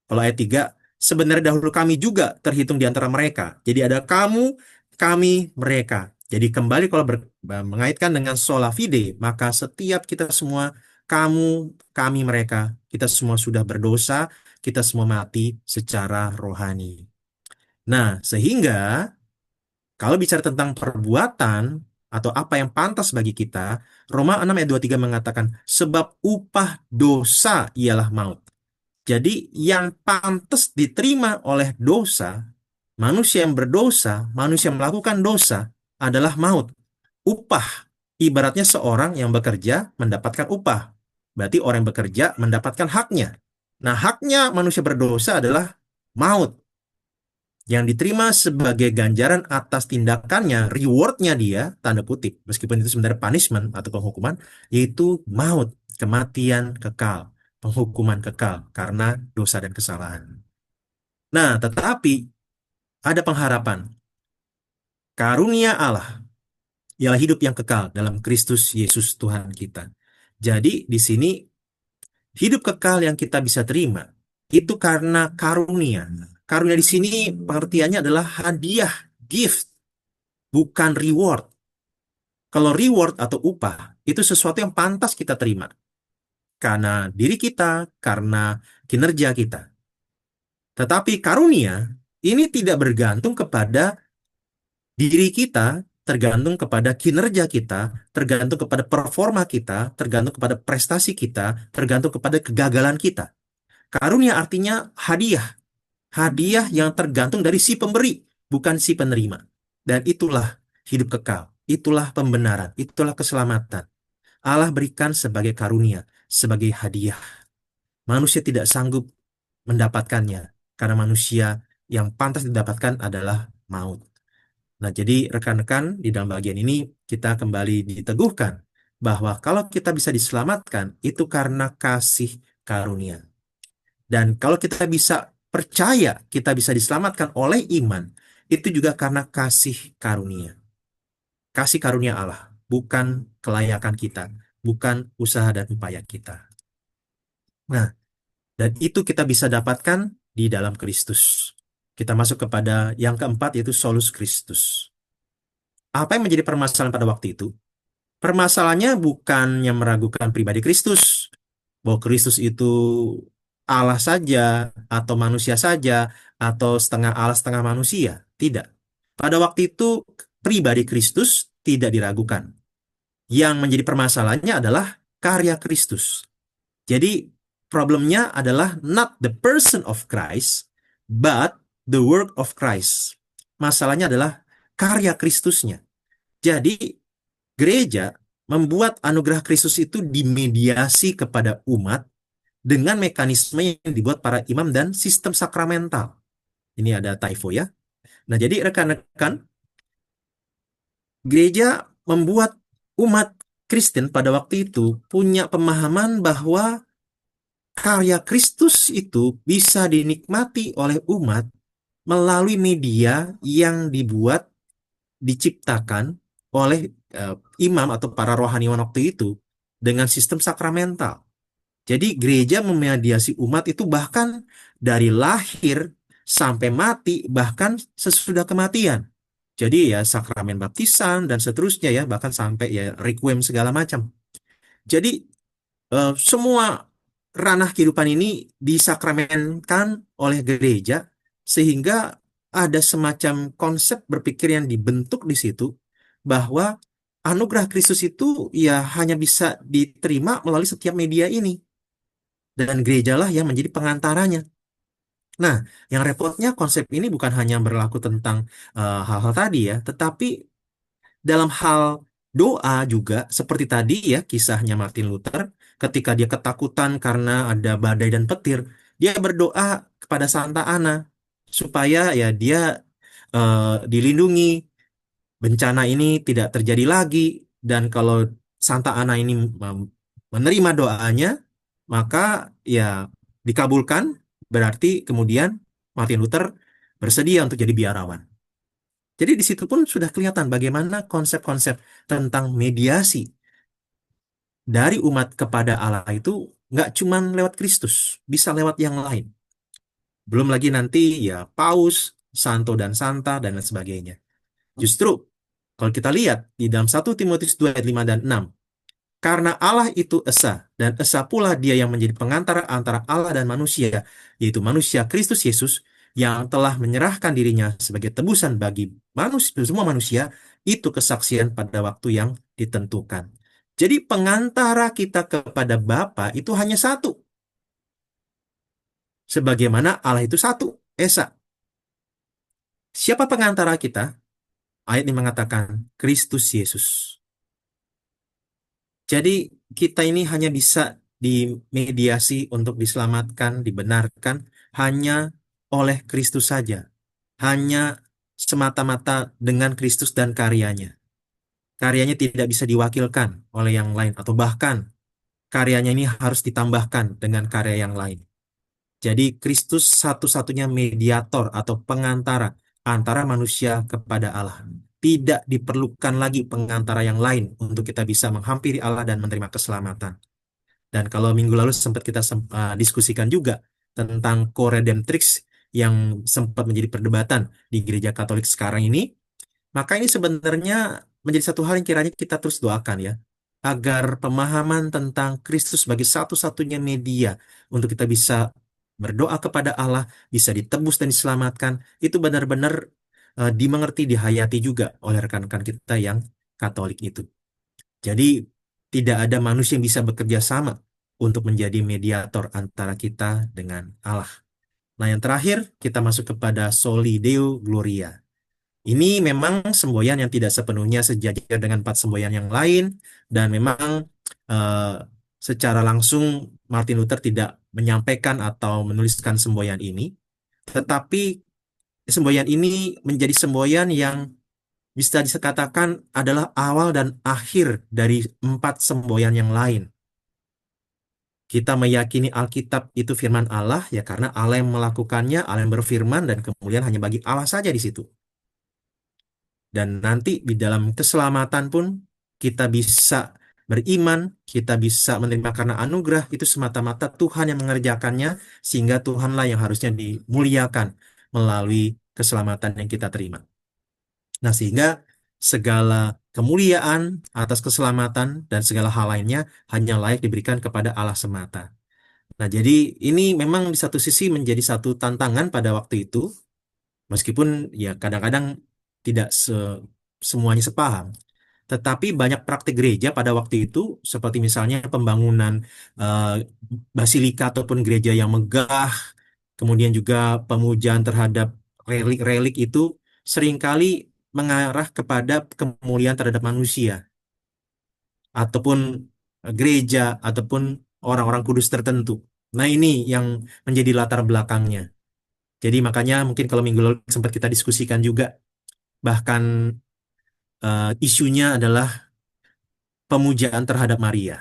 Kalau ayat 3, sebenarnya dahulu kami juga terhitung di antara mereka. Jadi ada kamu, kami, mereka. Jadi kembali kalau mengaitkan dengan sola fide, maka setiap kita semua, kamu, kami, mereka, kita semua sudah berdosa, kita semua mati secara rohani. Nah, sehingga kalau bicara tentang perbuatan atau apa yang pantas bagi kita, Roma 6 ayat 23 mengatakan, sebab upah dosa ialah maut. Jadi yang pantas diterima oleh dosa, manusia yang berdosa, manusia yang melakukan dosa adalah maut. Upah, ibaratnya seorang yang bekerja mendapatkan upah. Berarti orang yang bekerja mendapatkan haknya. Nah, haknya manusia berdosa adalah maut. Yang diterima sebagai ganjaran atas tindakannya, rewardnya dia, tanda kutip, meskipun itu sebenarnya punishment atau penghukuman, yaitu maut, kematian kekal, penghukuman kekal karena dosa dan kesalahan. Nah, tetapi ada pengharapan. Karunia Allah ialah hidup yang kekal dalam Kristus Yesus Tuhan kita. Jadi di sini hidup kekal yang kita bisa terima itu karena karunia. Karunia di sini pengertiannya adalah hadiah, gift, bukan reward. Kalau reward atau upah itu sesuatu yang pantas kita terima karena diri kita, karena kinerja kita. Tetapi karunia ini tidak bergantung kepada diri kita, tergantung kepada kinerja kita, tergantung kepada performa kita, tergantung kepada prestasi kita, tergantung kepada kegagalan kita. Karunia artinya hadiah. Hadiah yang tergantung dari si pemberi, bukan si penerima. Dan itulah hidup kekal. Itulah pembenaran. Itulah keselamatan. Allah berikan sebagai karunia, sebagai hadiah. Manusia tidak sanggup mendapatkannya, karena manusia yang pantas didapatkan adalah maut. Nah, jadi rekan-rekan di dalam bagian ini kita kembali diteguhkan bahwa kalau kita bisa diselamatkan, itu karena kasih karunia. Dan kalau kita bisa percaya kita bisa diselamatkan oleh iman, itu juga karena kasih karunia. Kasih karunia Allah, bukan kelayakan kita, bukan usaha dan upaya kita. Nah, dan itu kita bisa dapatkan di dalam Kristus. Kita masuk kepada yang keempat, yaitu solus Kristus. Apa yang menjadi permasalahan pada waktu itu? Permasalahannya bukannya meragukan pribadi Kristus, bahwa Kristus itu Allah saja, atau manusia saja, atau setengah Allah, setengah manusia. Tidak. Pada waktu itu, pribadi Kristus tidak diragukan. Yang menjadi permasalahannya adalah karya Kristus. Jadi, problemnya adalah not the person of Christ, but the work of Christ. Masalahnya adalah karya Kristusnya. Jadi gereja membuat anugerah Kristus itu dimediasi kepada umat dengan mekanisme yang dibuat para imam dan sistem sakramental. Ini ada typo ya. Nah, jadi rekan-rekan, gereja membuat umat Kristen pada waktu itu punya pemahaman bahwa karya Kristus itu bisa dinikmati oleh umat melalui media yang dibuat, diciptakan oleh eh, imam atau para rohaniwan waktu itu dengan sistem sakramental. Jadi gereja memediasi umat itu bahkan dari lahir sampai mati, bahkan sesudah kematian. Jadi ya sakramen baptisan dan seterusnya ya, bahkan sampai ya requiem segala macam. Jadi semua ranah kehidupan ini disakramenkan oleh gereja sehingga ada semacam konsep berpikir yang dibentuk di situ bahwa anugerah Kristus itu ya hanya bisa diterima melalui setiap media ini dan gerejalah yang menjadi pengantaranya. Nah, yang repotnya konsep ini bukan hanya berlaku tentang hal-hal tadi ya, tetapi dalam hal doa juga seperti tadi ya kisahnya Martin Luther ketika dia ketakutan karena ada badai dan petir, dia berdoa kepada Santa Ana supaya ya dia dilindungi, bencana ini tidak terjadi lagi, dan kalau Santa Ana ini menerima doanya maka ya dikabulkan, berarti kemudian Martin Luther bersedia untuk jadi biarawan. Jadi di situ pun sudah kelihatan bagaimana konsep-konsep tentang mediasi dari umat kepada Allah itu nggak cuma lewat Kristus, bisa lewat yang lain. Belum lagi nanti ya Paus, Santo dan Santa, dan lain sebagainya. Justru kalau kita lihat di dalam 1 Timotius 2 ayat 5 dan 6, karena Allah itu esa, dan esa pula dia yang menjadi pengantara antara Allah dan manusia, yaitu manusia Kristus Yesus, yang telah menyerahkan dirinya sebagai tebusan bagi manusia, semua manusia, itu kesaksian pada waktu yang ditentukan. Jadi pengantara kita kepada Bapa itu hanya satu. Sebagaimana Allah itu satu, esa. Siapa pengantara kita? Ayat ini mengatakan, Kristus Yesus. Jadi kita ini hanya bisa dimediasi untuk diselamatkan, dibenarkan hanya oleh Kristus saja. Hanya semata-mata dengan Kristus dan karyanya. Karyanya tidak bisa diwakilkan oleh yang lain atau bahkan karyanya ini harus ditambahkan dengan karya yang lain. Jadi Kristus satu-satunya mediator atau pengantara antara manusia kepada Allah. Tidak diperlukan lagi pengantara yang lain untuk kita bisa menghampiri Allah dan menerima keselamatan. Dan kalau minggu lalu sempat kita diskusikan juga tentang co-redemptrix yang sempat menjadi perdebatan di gereja Katolik sekarang ini, maka ini sebenarnya menjadi satu hal yang kiranya kita terus doakan ya, agar pemahaman tentang Kristus sebagai satu-satunya media untuk kita bisa berdoa kepada Allah, bisa ditebus dan diselamatkan, itu benar-benar dimengerti, dihayati juga oleh rekan-rekan kita yang Katolik itu. Jadi tidak ada manusia yang bisa bekerja sama untuk menjadi mediator antara kita dengan Allah. Nah, yang terakhir kita masuk kepada Soli Deo Gloria. Ini memang semboyan yang tidak sepenuhnya sejajar dengan 4 semboyan yang lain, dan memang eh, secara langsung Martin Luther tidak menyampaikan atau menuliskan semboyan ini, tetapi semboyan ini menjadi semboyan yang bisa dikatakan adalah awal dan akhir dari 4 semboyan yang lain. Kita meyakini Alkitab itu firman Allah ya karena Allah yang melakukannya, Allah yang berfirman, dan kemudian hanya bagi Allah saja di situ. Dan nanti di dalam keselamatan pun kita bisa beriman, kita bisa menerima karena anugerah itu semata-mata Tuhan yang mengerjakannya, sehingga Tuhanlah yang harusnya dimuliakan melalui keselamatan yang kita terima. Nah, sehingga segala kemuliaan atas keselamatan dan segala hal lainnya hanya layak diberikan kepada Allah semata. Nah, jadi ini memang di satu sisi menjadi satu tantangan pada waktu itu, meskipun ya kadang-kadang tidak semuanya sepaham. Tetapi banyak praktik gereja pada waktu itu, seperti misalnya pembangunan eh, basilika ataupun gereja yang megah, kemudian juga pemujaan terhadap relik-relik itu seringkali mengarah kepada kemuliaan terhadap manusia ataupun gereja ataupun orang-orang kudus tertentu. Nah, ini yang menjadi latar belakangnya. Jadi makanya mungkin kalau minggu lalu sempat kita diskusikan juga, bahkan isunya adalah pemujaan terhadap Maria.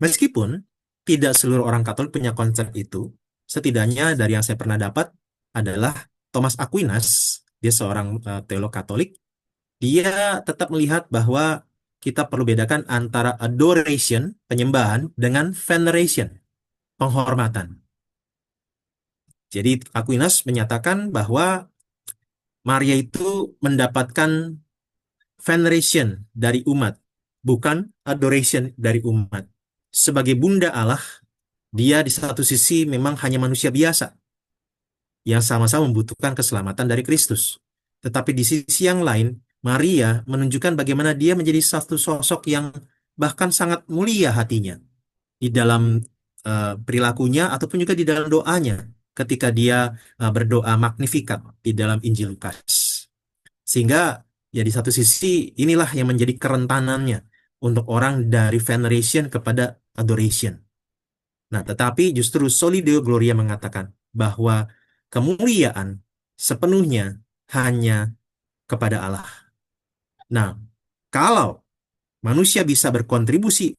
Meskipun tidak seluruh orang Katolik punya konsep itu, setidaknya dari yang saya pernah dapat adalah Thomas Aquinas, dia seorang teolog Katolik, dia tetap melihat bahwa kita perlu bedakan antara adoration, penyembahan, dengan veneration, penghormatan. Jadi Aquinas menyatakan bahwa Maria itu mendapatkan veneration dari umat, bukan adoration dari umat. Sebagai bunda Allah, dia di satu sisi memang hanya manusia biasa yang sama-sama membutuhkan keselamatan dari Kristus. Tetapi di sisi yang lain, Maria menunjukkan bagaimana dia menjadi satu sosok yang bahkan sangat mulia hatinya di dalam perilakunya ataupun juga di dalam doanya ketika dia berdoa Magnificat di dalam Injil Lukas. Sehingga ya di satu sisi inilah yang menjadi kerentanannya untuk orang dari veneration kepada adoration. Nah, tetapi justru Soli Deo Gloria mengatakan bahwa kemuliaan sepenuhnya hanya kepada Allah. Nah, kalau manusia bisa berkontribusi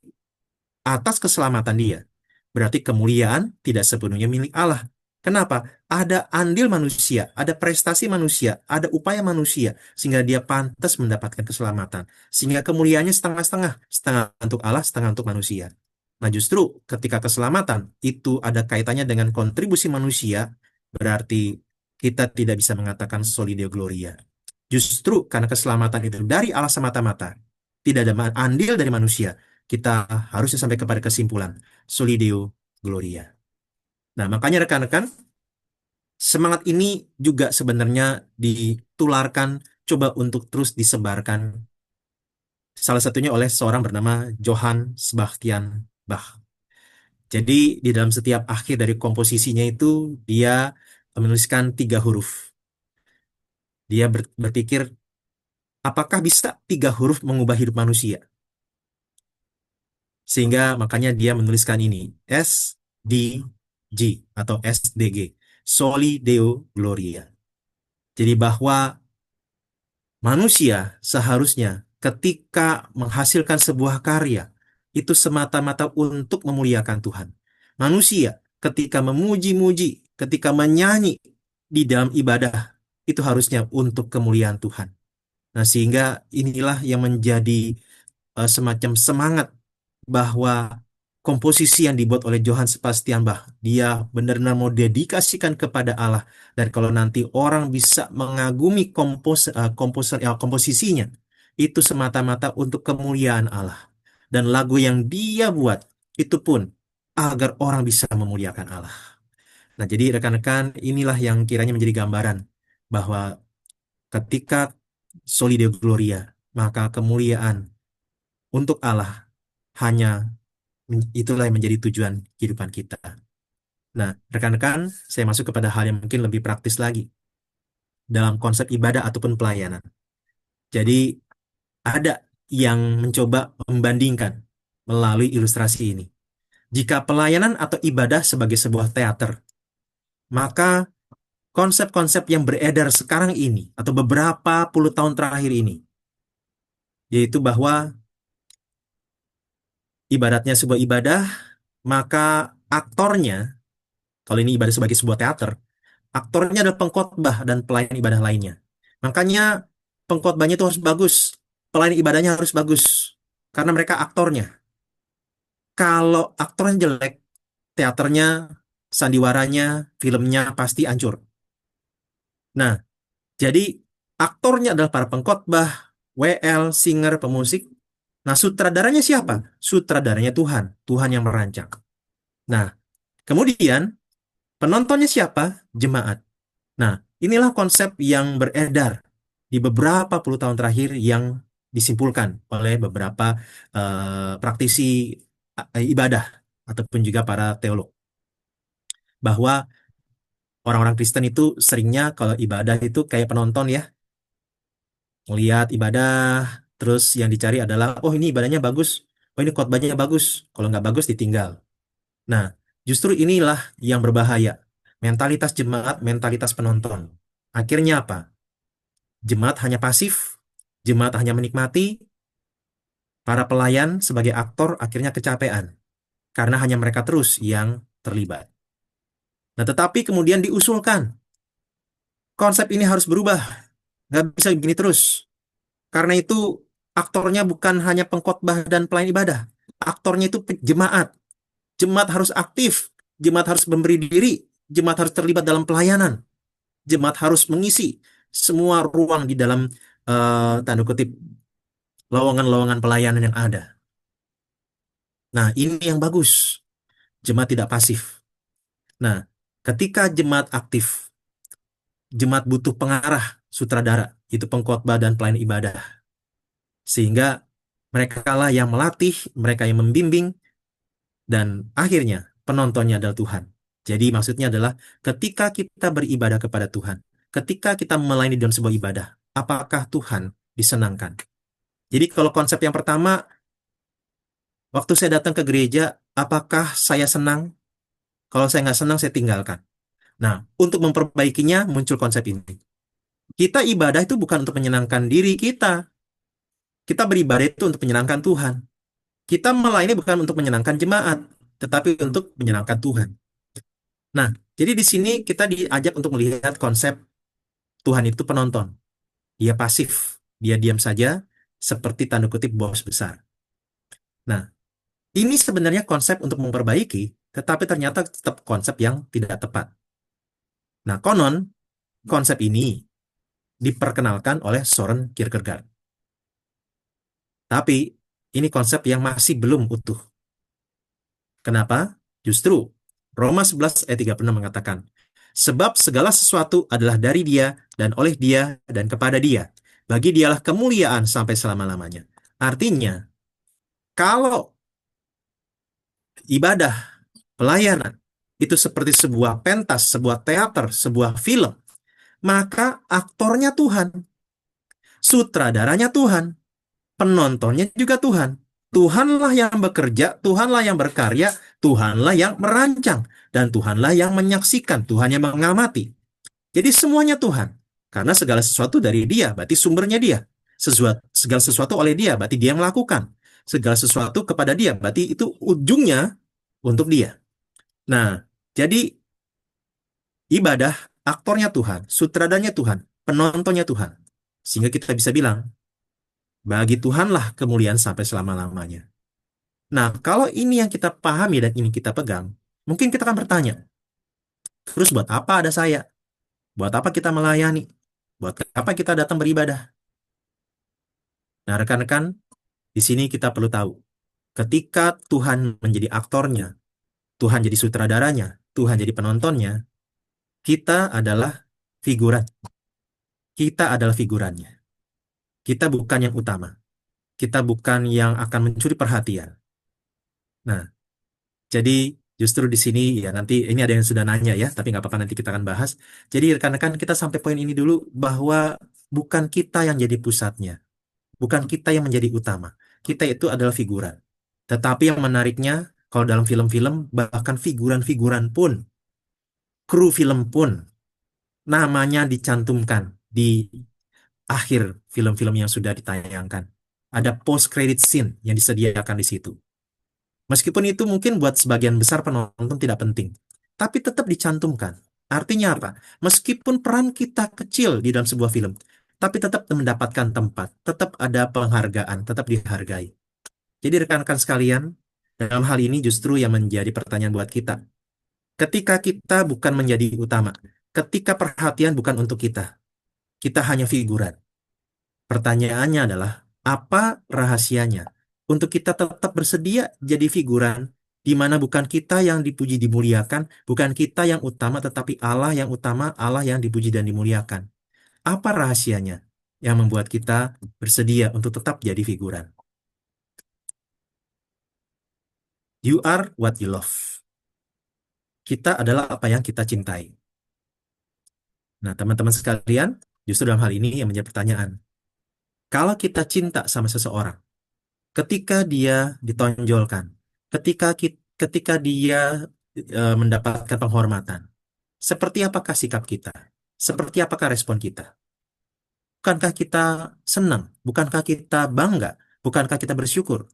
atas keselamatan dia, berarti kemuliaan tidak sepenuhnya milik Allah. Kenapa? Ada andil manusia, ada prestasi manusia, ada upaya manusia, sehingga dia pantas mendapatkan keselamatan. Sehingga kemuliaannya setengah-setengah, setengah untuk Allah, setengah untuk manusia. Nah, justru ketika keselamatan itu ada kaitannya dengan kontribusi manusia, berarti kita tidak bisa mengatakan Soli Deo Gloria. Justru karena keselamatan itu dari Allah semata-mata, tidak ada andil dari manusia, kita harusnya sampai kepada kesimpulan Soli Deo Gloria. Nah, makanya rekan-rekan, semangat ini juga sebenarnya ditularkan, coba untuk terus disebarkan. Salah satunya oleh seorang bernama Johann Sebastian Bach. Jadi di dalam setiap akhir dari komposisinya itu dia menuliskan 3 huruf. Dia berpikir, apakah bisa 3 huruf mengubah hidup manusia? Sehingga makanya dia menuliskan ini, SDG atau SDG, Soli Deo Gloria. Jadi bahwa manusia seharusnya ketika menghasilkan sebuah karya, itu semata-mata untuk memuliakan Tuhan. Manusia ketika memuji-muji, ketika menyanyi di dalam ibadah, itu harusnya untuk kemuliaan Tuhan. Nah, sehingga inilah yang menjadi semacam semangat bahwa komposisi yang dibuat oleh Johann Sebastian Bach, dia benar-benar mau dedikasikan kepada Allah. Dan kalau nanti orang bisa mengagumi komposisinya, itu semata-mata untuk kemuliaan Allah. Dan lagu yang dia buat, itu pun agar orang bisa memuliakan Allah. Nah, jadi rekan-rekan, inilah yang kiranya menjadi gambaran bahwa ketika Soli Deo Gloria, maka kemuliaan untuk Allah hanya itulah yang menjadi tujuan kehidupan kita. Nah, rekan-rekan, saya masuk kepada hal yang mungkin lebih praktis lagi dalam konsep ibadah ataupun pelayanan. Jadi, ada yang mencoba membandingkan melalui ilustrasi ini. Jika pelayanan atau ibadah sebagai sebuah teater, maka konsep-konsep yang beredar sekarang ini atau beberapa puluh tahun terakhir ini, yaitu bahwa ibaratnya sebuah ibadah, maka aktornya, kalau ini ibadah sebagai sebuah teater, aktornya adalah pengkhotbah dan pelayan ibadah lainnya. Makanya pengkhotbahnya itu harus bagus, pelayan ibadahnya harus bagus, karena mereka aktornya. Kalau aktornya jelek, teaternya, sandiwaranya, filmnya pasti hancur. Nah, jadi aktornya adalah para pengkhotbah, WL, singer, pemusik. Nah, sutradaranya siapa? Sutradaranya Tuhan, Tuhan yang merancang. Nah, kemudian penontonnya siapa? Jemaat. Nah, inilah konsep yang beredar di beberapa puluh tahun terakhir yang disimpulkan oleh beberapa praktisi ibadah ataupun juga para teolog. Bahwa Orang-orang Kristen itu seringnya kalau ibadah itu kayak penonton ya, melihat ibadah, terus yang dicari adalah, oh ini ibadahnya bagus, oh ini khotbahnya bagus, kalau nggak bagus ditinggal. Nah, justru inilah yang berbahaya. Mentalitas jemaat, mentalitas penonton. Akhirnya apa? Jemaat hanya pasif, jemaat hanya menikmati, para pelayan sebagai aktor akhirnya kecapean, karena hanya mereka terus yang terlibat. Nah, tetapi kemudian diusulkan, konsep ini harus berubah, nggak bisa begini terus. Karena itu, aktornya bukan hanya pengkhotbah dan pelayan ibadah. Aktornya itu jemaat. Jemaat harus aktif, jemaat harus memberi diri, jemaat harus terlibat dalam pelayanan, jemaat harus mengisi semua ruang di dalam tanda kutip lowongan-lowongan pelayanan yang ada. Nah, ini yang bagus. Jemaat tidak pasif. Nah, ketika jemaat aktif, jemaat butuh pengarah, sutradara, itu pengkhotbah dan pelayan ibadah. Sehingga mereka lah yang melatih, mereka yang membimbing, dan akhirnya penontonnya adalah Tuhan. Jadi maksudnya adalah ketika kita beribadah kepada Tuhan, ketika kita melayani dalam sebuah ibadah, apakah Tuhan disenangkan? Jadi kalau konsep yang pertama, waktu saya datang ke gereja, apakah saya senang? Kalau saya nggak senang, saya tinggalkan. Nah, untuk memperbaikinya muncul konsep ini. Kita ibadah itu bukan untuk menyenangkan diri kita. Kita beribadah itu untuk menyenangkan Tuhan. Kita melayani bukan untuk menyenangkan jemaat, tetapi untuk menyenangkan Tuhan. Nah, jadi di sini kita diajak untuk melihat konsep Tuhan itu penonton. Dia pasif, dia diam saja, seperti tanda kutip bos besar. Nah, ini sebenarnya konsep untuk memperbaiki, tetapi ternyata tetap konsep yang tidak tepat. Nah, konon, konsep ini diperkenalkan oleh Soren Kierkegaard. Tapi, ini konsep yang masih belum utuh. Kenapa? Justru, Roma 11 ayat 36 mengatakan, sebab segala sesuatu adalah dari Dia, dan oleh Dia, dan kepada Dia. Bagi Dialah kemuliaan sampai selama-lamanya. Artinya, kalau ibadah, pelayanan, itu seperti sebuah pentas, sebuah teater, sebuah film, maka aktornya Tuhan, sutradaranya Tuhan, penontonnya juga Tuhan. Tuhanlah yang bekerja, Tuhanlah yang berkarya, Tuhanlah yang merancang, dan Tuhanlah yang menyaksikan, Tuhan yang mengamati. Jadi semuanya Tuhan. Karena segala sesuatu dari Dia, berarti sumbernya Dia. Segala sesuatu oleh Dia, berarti Dia yang melakukan. Segala sesuatu kepada Dia, berarti itu ujungnya untuk Dia. Nah, jadi ibadah, aktornya Tuhan, sutradaranya Tuhan, penontonnya Tuhan. Sehingga kita bisa bilang, bagi Tuhanlah kemuliaan sampai selama-lamanya. Nah, kalau ini yang kita pahami dan ini kita pegang, mungkin kita akan bertanya, terus buat apa ada saya? Buat apa kita melayani? Buat apa kita datang beribadah? Nah, rekan-rekan, di sini kita perlu tahu, ketika Tuhan menjadi aktornya, Tuhan jadi sutradaranya, Tuhan jadi penontonnya, kita adalah figuran. Kita adalah figurannya. Kita bukan yang utama. Kita bukan yang akan mencuri perhatian. Nah, jadi justru di sini ya nanti ini ada yang sudah nanya ya, tapi nggak apa-apa nanti kita akan bahas. Jadi rekan-rekan kita sampai poin ini dulu bahwa bukan kita yang jadi pusatnya, bukan kita yang menjadi utama. Kita itu adalah figuran. Tetapi yang menariknya kalau dalam film-film bahkan figuran-figuran pun, kru film pun namanya dicantumkan di akhir film-film yang sudah ditayangkan. Ada post credit scene yang disediakan di situ. Meskipun itu mungkin buat sebagian besar penonton tidak penting, tapi tetap dicantumkan. Artinya apa? Meskipun peran kita kecil di dalam sebuah film, tapi tetap mendapatkan tempat, tetap ada penghargaan, tetap dihargai. Jadi rekan-rekan sekalian, dalam hal ini justru yang menjadi pertanyaan buat kita. Ketika kita bukan menjadi utama, ketika perhatian bukan untuk kita hanya figuran. Pertanyaannya adalah, apa rahasianya untuk kita tetap bersedia jadi figuran, di mana bukan kita yang dipuji dimuliakan, bukan kita yang utama, tetapi Allah yang utama, Allah yang dipuji dan dimuliakan. Apa rahasianya yang membuat kita bersedia untuk tetap jadi figuran? You are what you love. Kita adalah apa yang kita cintai. Nah, teman-teman sekalian, justru dalam hal ini yang menjadi pertanyaan. Kalau kita cinta sama seseorang, ketika dia ditonjolkan, ketika dia mendapatkan penghormatan, seperti apakah sikap kita? Seperti apakah respon kita? Bukankah kita senang? Bukankah kita bangga? Bukankah kita bersyukur?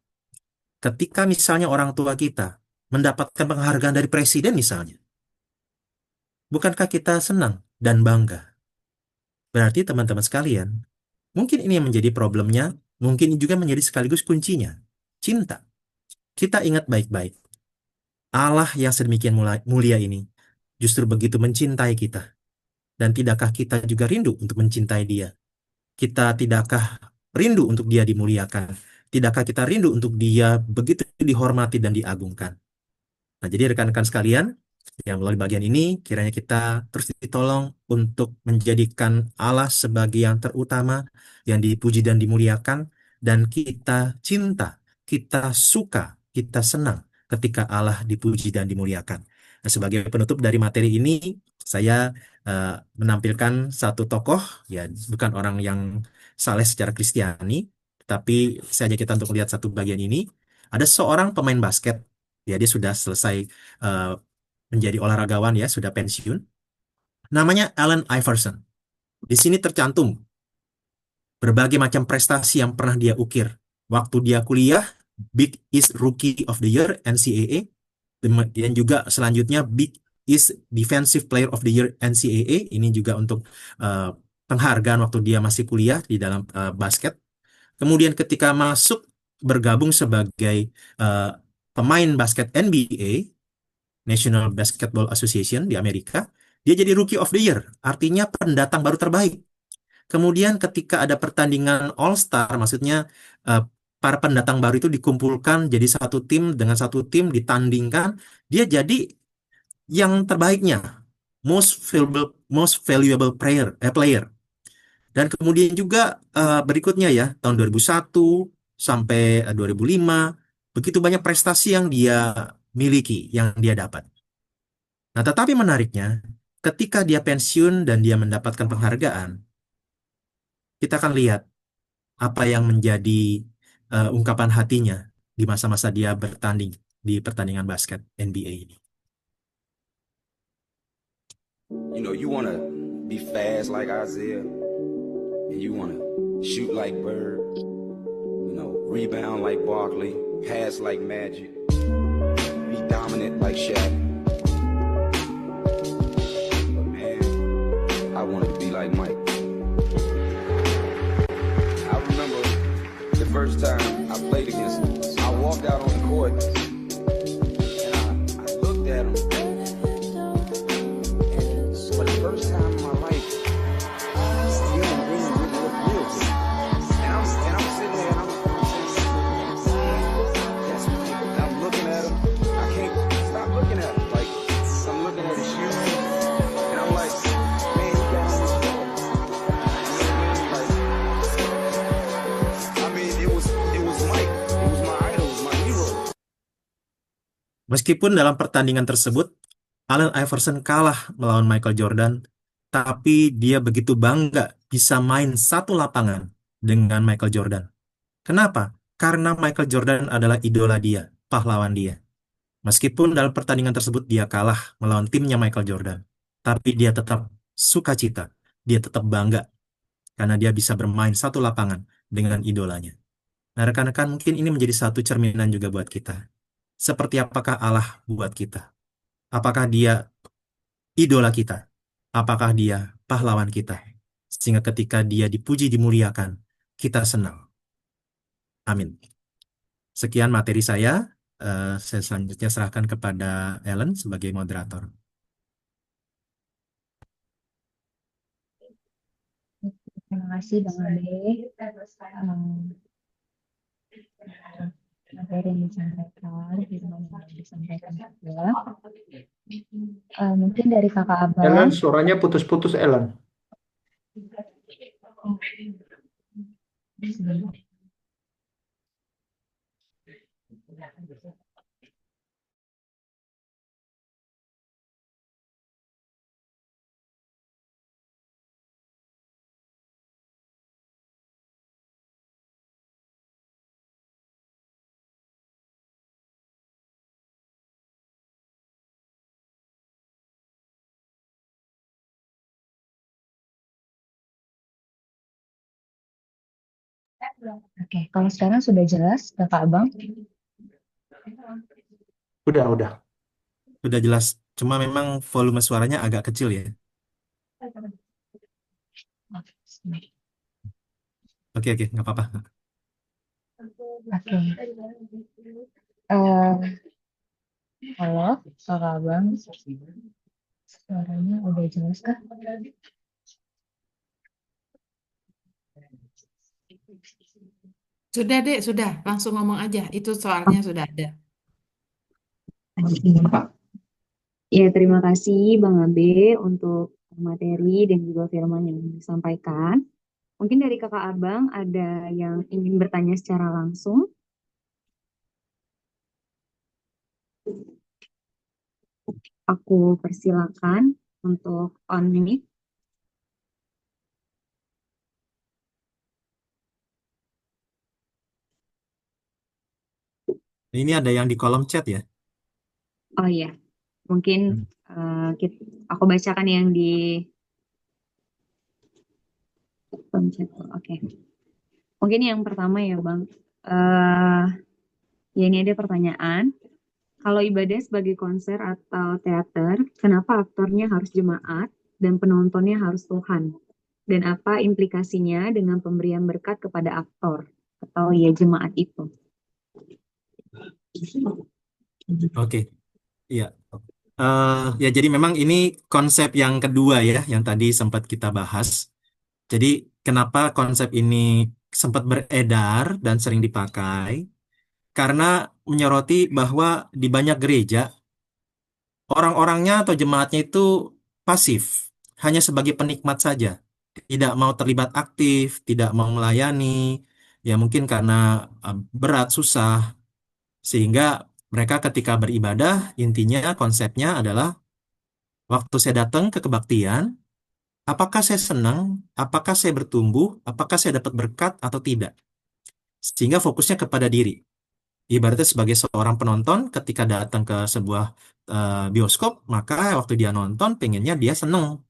Ketika misalnya orang tua kita mendapatkan penghargaan dari presiden misalnya, bukankah kita senang dan bangga? Berarti teman-teman sekalian, mungkin ini yang menjadi problemnya, mungkin juga menjadi sekaligus kuncinya. Cinta. Kita ingat baik-baik, Allah yang sedemikian mulia ini justru begitu mencintai kita. Dan tidakkah kita juga rindu untuk mencintai Dia? Kita tidakkah rindu untuk Dia dimuliakan? Tidakkah kita rindu untuk Dia begitu dihormati dan diagungkan? Nah, jadi rekan-rekan sekalian, yang melalui bagian ini, kiranya kita terus ditolong untuk menjadikan Allah sebagai yang terutama, yang dipuji dan dimuliakan, dan kita cinta, kita suka, kita senang ketika Allah dipuji dan dimuliakan. Nah, sebagai penutup dari materi ini, saya eh, menampilkan satu tokoh, ya bukan orang yang saleh secara Kristiani, tapi saya ajak kita untuk melihat satu bagian ini. Ada seorang pemain basket, ya dia sudah selesai eh, menjadi olahragawan ya, sudah pensiun. Namanya Allen Iverson. Di sini tercantum berbagai macam prestasi yang pernah dia ukir. Waktu dia kuliah, Big East Rookie of the Year NCAA, dan juga selanjutnya Big East Defensive Player of the Year NCAA. Ini juga untuk eh, penghargaan waktu dia masih kuliah di dalam basket. Kemudian ketika masuk bergabung sebagai eh, pemain basket NBA, National Basketball Association di Amerika, dia jadi Rookie of the Year, artinya pendatang baru terbaik. Kemudian ketika ada pertandingan All Star, maksudnya eh, para pendatang baru itu dikumpulkan jadi satu tim dengan satu tim ditandingkan, dia jadi yang terbaiknya, most valuable player. Dan kemudian juga berikutnya ya, tahun 2001 sampai 2005, begitu banyak prestasi yang dia miliki, yang dia dapat. Nah, tetapi menariknya, ketika dia pensiun dan dia mendapatkan penghargaan, kita akan lihat apa yang menjadi ungkapan hatinya di masa-masa dia bertanding di pertandingan basket NBA ini. You know, you want to be fast like Isaiah, and you want to shoot like Bird, you know, rebound like Barkley, pass like Magic, be dominant like Shaq. But man, I wanted to be like Mike. I remember the first time I played against him. I walked out on the court, and I looked at him. For the first time in my life, he don't really look real to me. And I'm sitting there and I'm saying, that's Mike. And I'm looking at him. I can't stop looking at him. Like, I'm looking at his shoes. And I'm like, man, he got on his ball. Like, I mean, it was Mike. It was my idol. It was my hero. Meskipun dalam pertandingan tersebut, Allen Iverson kalah melawan Michael Jordan, tapi dia begitu bangga bisa main satu lapangan dengan Michael Jordan. Kenapa? Karena Michael Jordan adalah idola dia, pahlawan dia. Meskipun dalam pertandingan tersebut dia kalah melawan timnya Michael Jordan, tapi dia tetap sukacita, dia tetap bangga karena dia bisa bermain satu lapangan dengan idolanya. Nah, rekan-rekan, mungkin ini menjadi satu cerminan juga buat kita. Seperti apakah Allah buat kita? Apakah dia idola kita? Apakah dia pahlawan kita? Sehingga ketika dia dipuji, dimuliakan, kita senang. Amin. Sekian materi saya. Saya selanjutnya serahkan kepada Ellen sebagai moderator. Terima kasih Bang Ade. Materi yang disampaikan, firman yang disampaikan juga. Mungkin dari Kakak Abang. Ellen, suaranya putus-putus, Ellen. Oke, kalau sekarang sudah jelas, Kakak Abang? Udah. Sudah jelas. Cuma memang volume suaranya agak kecil ya. Oke, nggak apa-apa. Oke. Eh, halo, Kakak Abang. Suaranya udah jelas kah? Sudah, Dek, sudah. Langsung ngomong aja. Itu soalnya sudah ada. Ya, terima kasih Bang Abe untuk materi dan juga firman yang disampaikan. Mungkin dari kakak abang ada yang ingin bertanya secara langsung. Aku persilakan untuk on mic. Ini ada yang di kolom chat ya. Oh iya, mungkin Hmm. aku bacakan yang di kolom chat. Oke. Mungkin yang pertama ya Bang. Eh ya ini ada pertanyaan. Kalau ibadah sebagai konser atau teater, kenapa aktornya harus jemaat dan penontonnya harus Tuhan? Dan apa implikasinya dengan pemberian berkat kepada aktor atau ya jemaat itu? Oke, iya. Ya jadi memang ini konsep yang kedua ya, yang tadi sempat kita bahas. Jadi kenapa konsep ini sempat beredar dan sering dipakai? Karena menyoroti bahwa di banyak gereja orang-orangnya atau jemaatnya itu pasif, hanya sebagai penikmat saja, tidak mau terlibat aktif, tidak mau melayani, ya mungkin karena berat, susah, sehingga mereka ketika beribadah, intinya konsepnya adalah waktu saya datang ke kebaktian, apakah saya senang, apakah saya bertumbuh, apakah saya dapat berkat atau tidak, sehingga fokusnya kepada diri. Ibaratnya sebagai seorang penonton ketika datang ke sebuah bioskop, maka waktu dia nonton pengennya dia seneng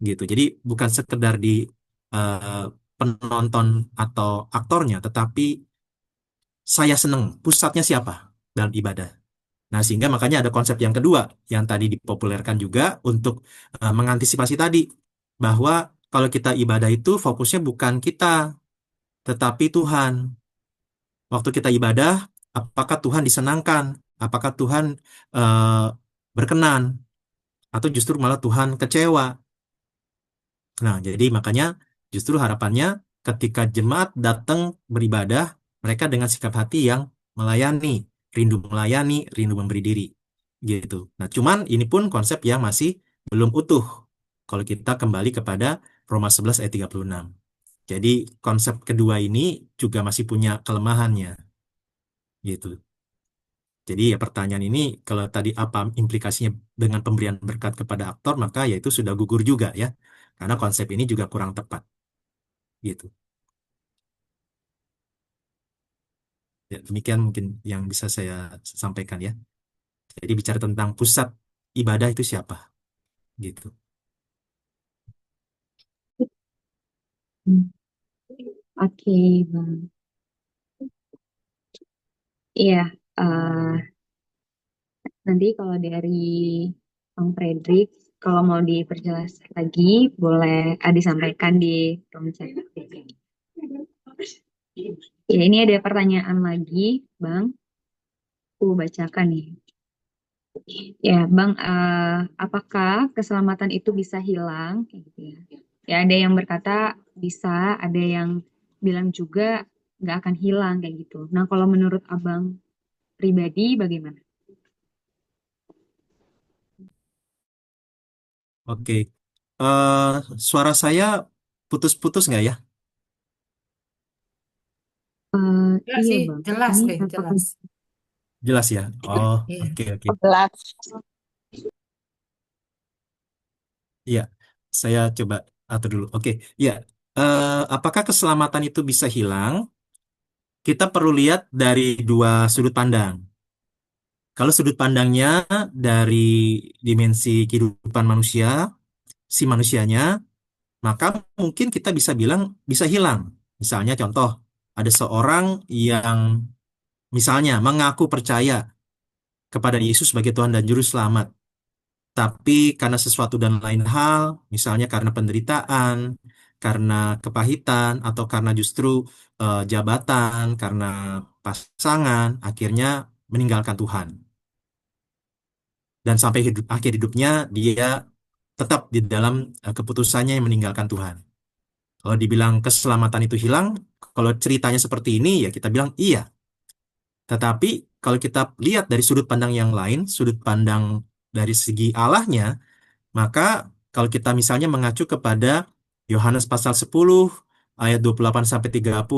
gitu. Jadi bukan sekedar di eh, penonton atau aktornya, tetapi saya seneng pusatnya siapa dalam ibadah. Nah, sehingga makanya ada konsep yang kedua yang tadi dipopulerkan juga untuk mengantisipasi tadi bahwa kalau kita ibadah itu fokusnya bukan kita, tetapi Tuhan. Waktu kita ibadah, apakah Tuhan disenangkan? Apakah Tuhan eh, berkenan? Atau justru malah Tuhan kecewa? Nah, jadi makanya justru harapannya ketika jemaat datang beribadah, mereka dengan sikap hati yang melayani, rindu memberi diri. Gitu. Nah, cuman ini pun konsep yang masih belum utuh. Kalau kita kembali kepada Roma 11 ayat 36. Jadi konsep kedua ini juga masih punya kelemahannya. Gitu. Jadi ya pertanyaan ini kalau tadi apa implikasinya dengan pemberian berkat kepada aktor maka ya itu sudah gugur juga ya. Karena konsep ini juga kurang tepat gitu. Ya, demikian mungkin yang bisa saya sampaikan ya. Jadi bicara tentang pusat ibadah itu siapa gitu. Hmm. Oke, Bang. Iya, nanti kalau dari Bang Fredrik, kalau mau diperjelas lagi, boleh disampaikan di kolom chat. Ya, ini ada pertanyaan lagi, Bang. Aku bacakan nih. Ya, Bang, apakah keselamatan itu bisa hilang? Kayak gitu ya. Ya, ada yang berkata bisa, ada yang bilang juga nggak akan hilang kayak gitu. Nah, kalau menurut Abang pribadi bagaimana? Oke. Eh suara saya putus-putus nggak ya? Jelas Iya, sih, Bang. jelas Ini deh, apakah jelas. Jelas ya? Oh, Iya. oke. Jelas. Iya, saya coba atur dulu. Oke, ya. Apakah keselamatan itu bisa hilang? Kita perlu lihat dari dua sudut pandang. Kalau sudut pandangnya dari dimensi kehidupan manusia, si manusianya, maka mungkin kita bisa bilang bisa hilang. Misalnya contoh, ada seorang yang misalnya mengaku percaya kepada Yesus sebagai Tuhan dan Juru Selamat, tapi karena sesuatu dan lain hal, misalnya karena penderitaan, karena kepahitan, atau karena justru jabatan, karena pasangan, akhirnya meninggalkan Tuhan. Dan sampai akhir hidupnya dia tetap di dalam keputusannya yang meninggalkan Tuhan. Kalau dibilang keselamatan itu hilang, kalau ceritanya seperti ini ya kita bilang iya. Tetapi kalau kita lihat dari sudut pandang yang lain, sudut pandang dari segi Allahnya, maka kalau kita misalnya mengacu kepada Yohanes pasal 10 ayat 28 sampai 30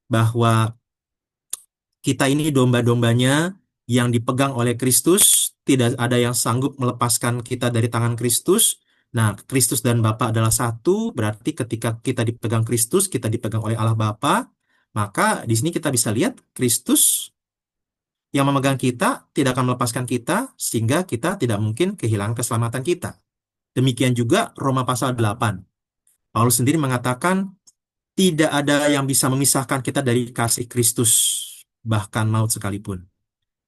bahwa kita ini domba-dombanya yang dipegang oleh Kristus, tidak ada yang sanggup melepaskan kita dari tangan Kristus. Nah, Kristus dan Bapa adalah satu, berarti ketika kita dipegang Kristus, kita dipegang oleh Allah Bapa, maka di sini kita bisa lihat Kristus yang memegang kita tidak akan melepaskan kita, sehingga kita tidak mungkin kehilangan keselamatan kita. Demikian juga Roma pasal 8. Paulus sendiri mengatakan, tidak ada yang bisa memisahkan kita dari kasih Kristus, bahkan maut sekalipun.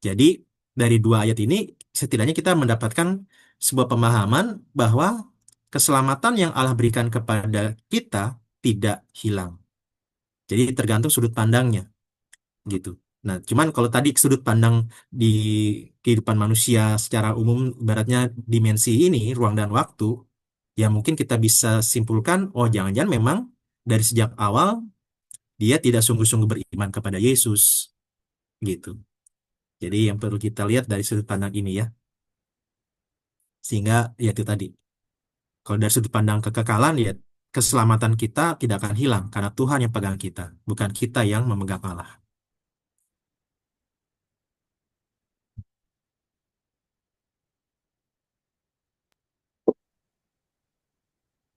Jadi, dari dua ayat ini, setidaknya kita mendapatkan sebuah pemahaman bahwa keselamatan yang Allah berikan kepada kita tidak hilang. Jadi, tergantung sudut pandangnya, gitu. Nah, cuman kalau tadi sudut pandang di kehidupan manusia secara umum, ibaratnya dimensi ini, ruang dan waktu, ya mungkin kita bisa simpulkan, oh jangan-jangan memang dari sejak awal dia tidak sungguh-sungguh beriman kepada Yesus, gitu. Jadi yang perlu kita lihat dari sudut pandang ini ya. Sehingga ya itu tadi, kalau dari sudut pandang kekekalan ya keselamatan kita tidak akan hilang karena Tuhan yang pegang kita, bukan kita yang memegang Allah.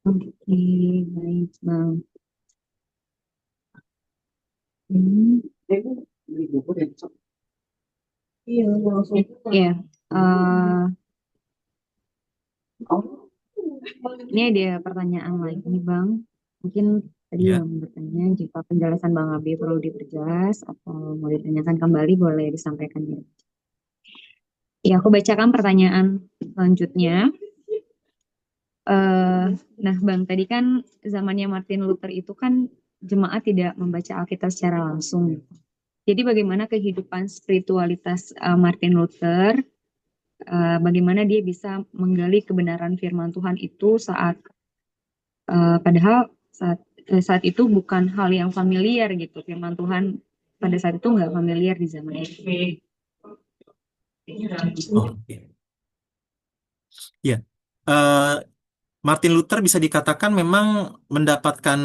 Oke, baik Bang. Hmm. Iya, eh, ini ada pertanyaan lagi nih Bang. Mungkin tadi Ya, yang bertanya, jika penjelasan Bang Abi perlu diperjelas atau mau ditanyakan kembali, boleh disampaikan ya. Ya, aku bacakan pertanyaan selanjutnya. Nah, Bang, tadi kan zamannya Martin Luther itu kan jemaat tidak membaca Alkitab secara langsung. Jadi bagaimana kehidupan spiritualitas Martin Luther, bagaimana dia bisa menggali kebenaran firman Tuhan itu padahal saat itu bukan hal yang familiar gitu. Firman Tuhan pada saat itu nggak familiar di zaman itu. oke. Ya, eh, Martin Luther bisa dikatakan memang mendapatkan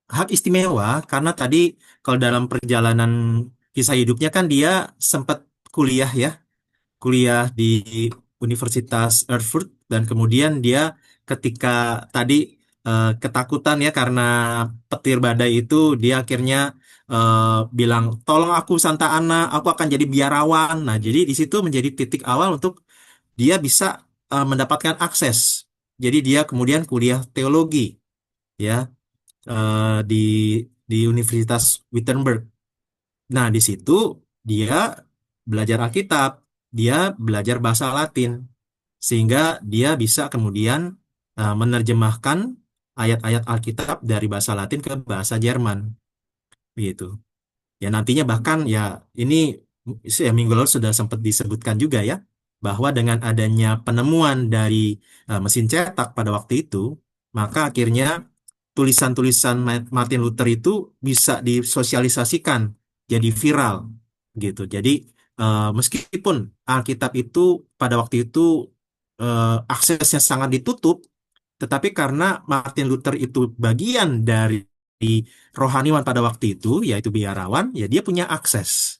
hak istimewa karena tadi kalau dalam perjalanan kisah hidupnya kan dia sempat kuliah ya, kuliah di Universitas Erfurt dan kemudian dia ketika tadi ketakutan ya karena petir badai itu dia akhirnya eh, bilang tolong aku Santa Ana, aku akan jadi biarawan. Nah, jadi di situ menjadi titik awal untuk dia bisa mendapatkan akses. Jadi dia kemudian kuliah teologi ya di Universitas Wittenberg. Nah, di situ dia belajar Alkitab, dia belajar bahasa Latin, sehingga dia bisa kemudian menerjemahkan ayat-ayat Alkitab dari bahasa Latin ke bahasa Jerman, gitu. Ya nantinya bahkan ya ini minggu lalu sudah sempat disebutkan juga ya, bahwa dengan adanya penemuan dari mesin cetak pada waktu itu, maka akhirnya tulisan-tulisan Martin Luther itu bisa disosialisasikan jadi viral gitu. Jadi meskipun Alkitab itu pada waktu itu aksesnya sangat ditutup, tetapi karena Martin Luther itu bagian dari rohaniwan pada waktu itu, yaitu biarawan, ya dia punya akses.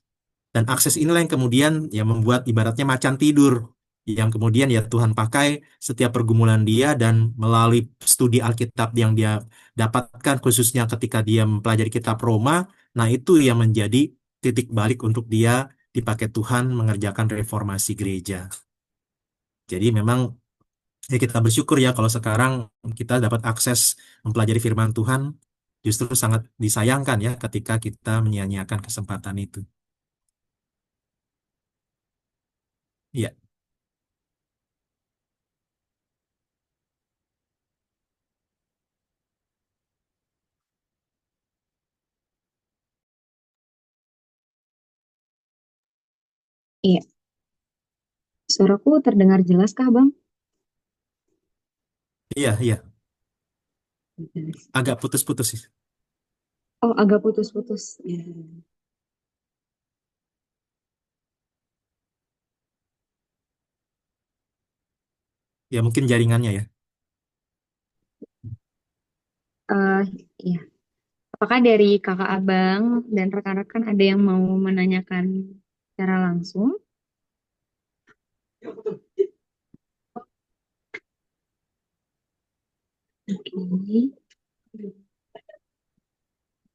Dan akses inilah yang kemudian ya membuat ibaratnya macan tidur, yang kemudian ya Tuhan pakai setiap pergumulan dia dan melalui studi Alkitab yang dia dapatkan khususnya ketika dia mempelajari kitab Roma, nah itu yang menjadi titik balik untuk dia dipakai Tuhan mengerjakan reformasi gereja. Jadi memang ya kita bersyukur ya kalau sekarang kita dapat akses mempelajari firman Tuhan Justru sangat disayangkan ya ketika kita menyia-nyiakan kesempatan itu. Iya, Iya, suaraku terdengar jelas kah, Bang? iya, iya. Agak putus-putus sih. Oh, agak putus-putus. Ya. Ya mungkin jaringannya ya. Eh, iya. Apakah dari kakak abang dan rekan-rekan ada yang mau menanyakan secara langsung? Oke.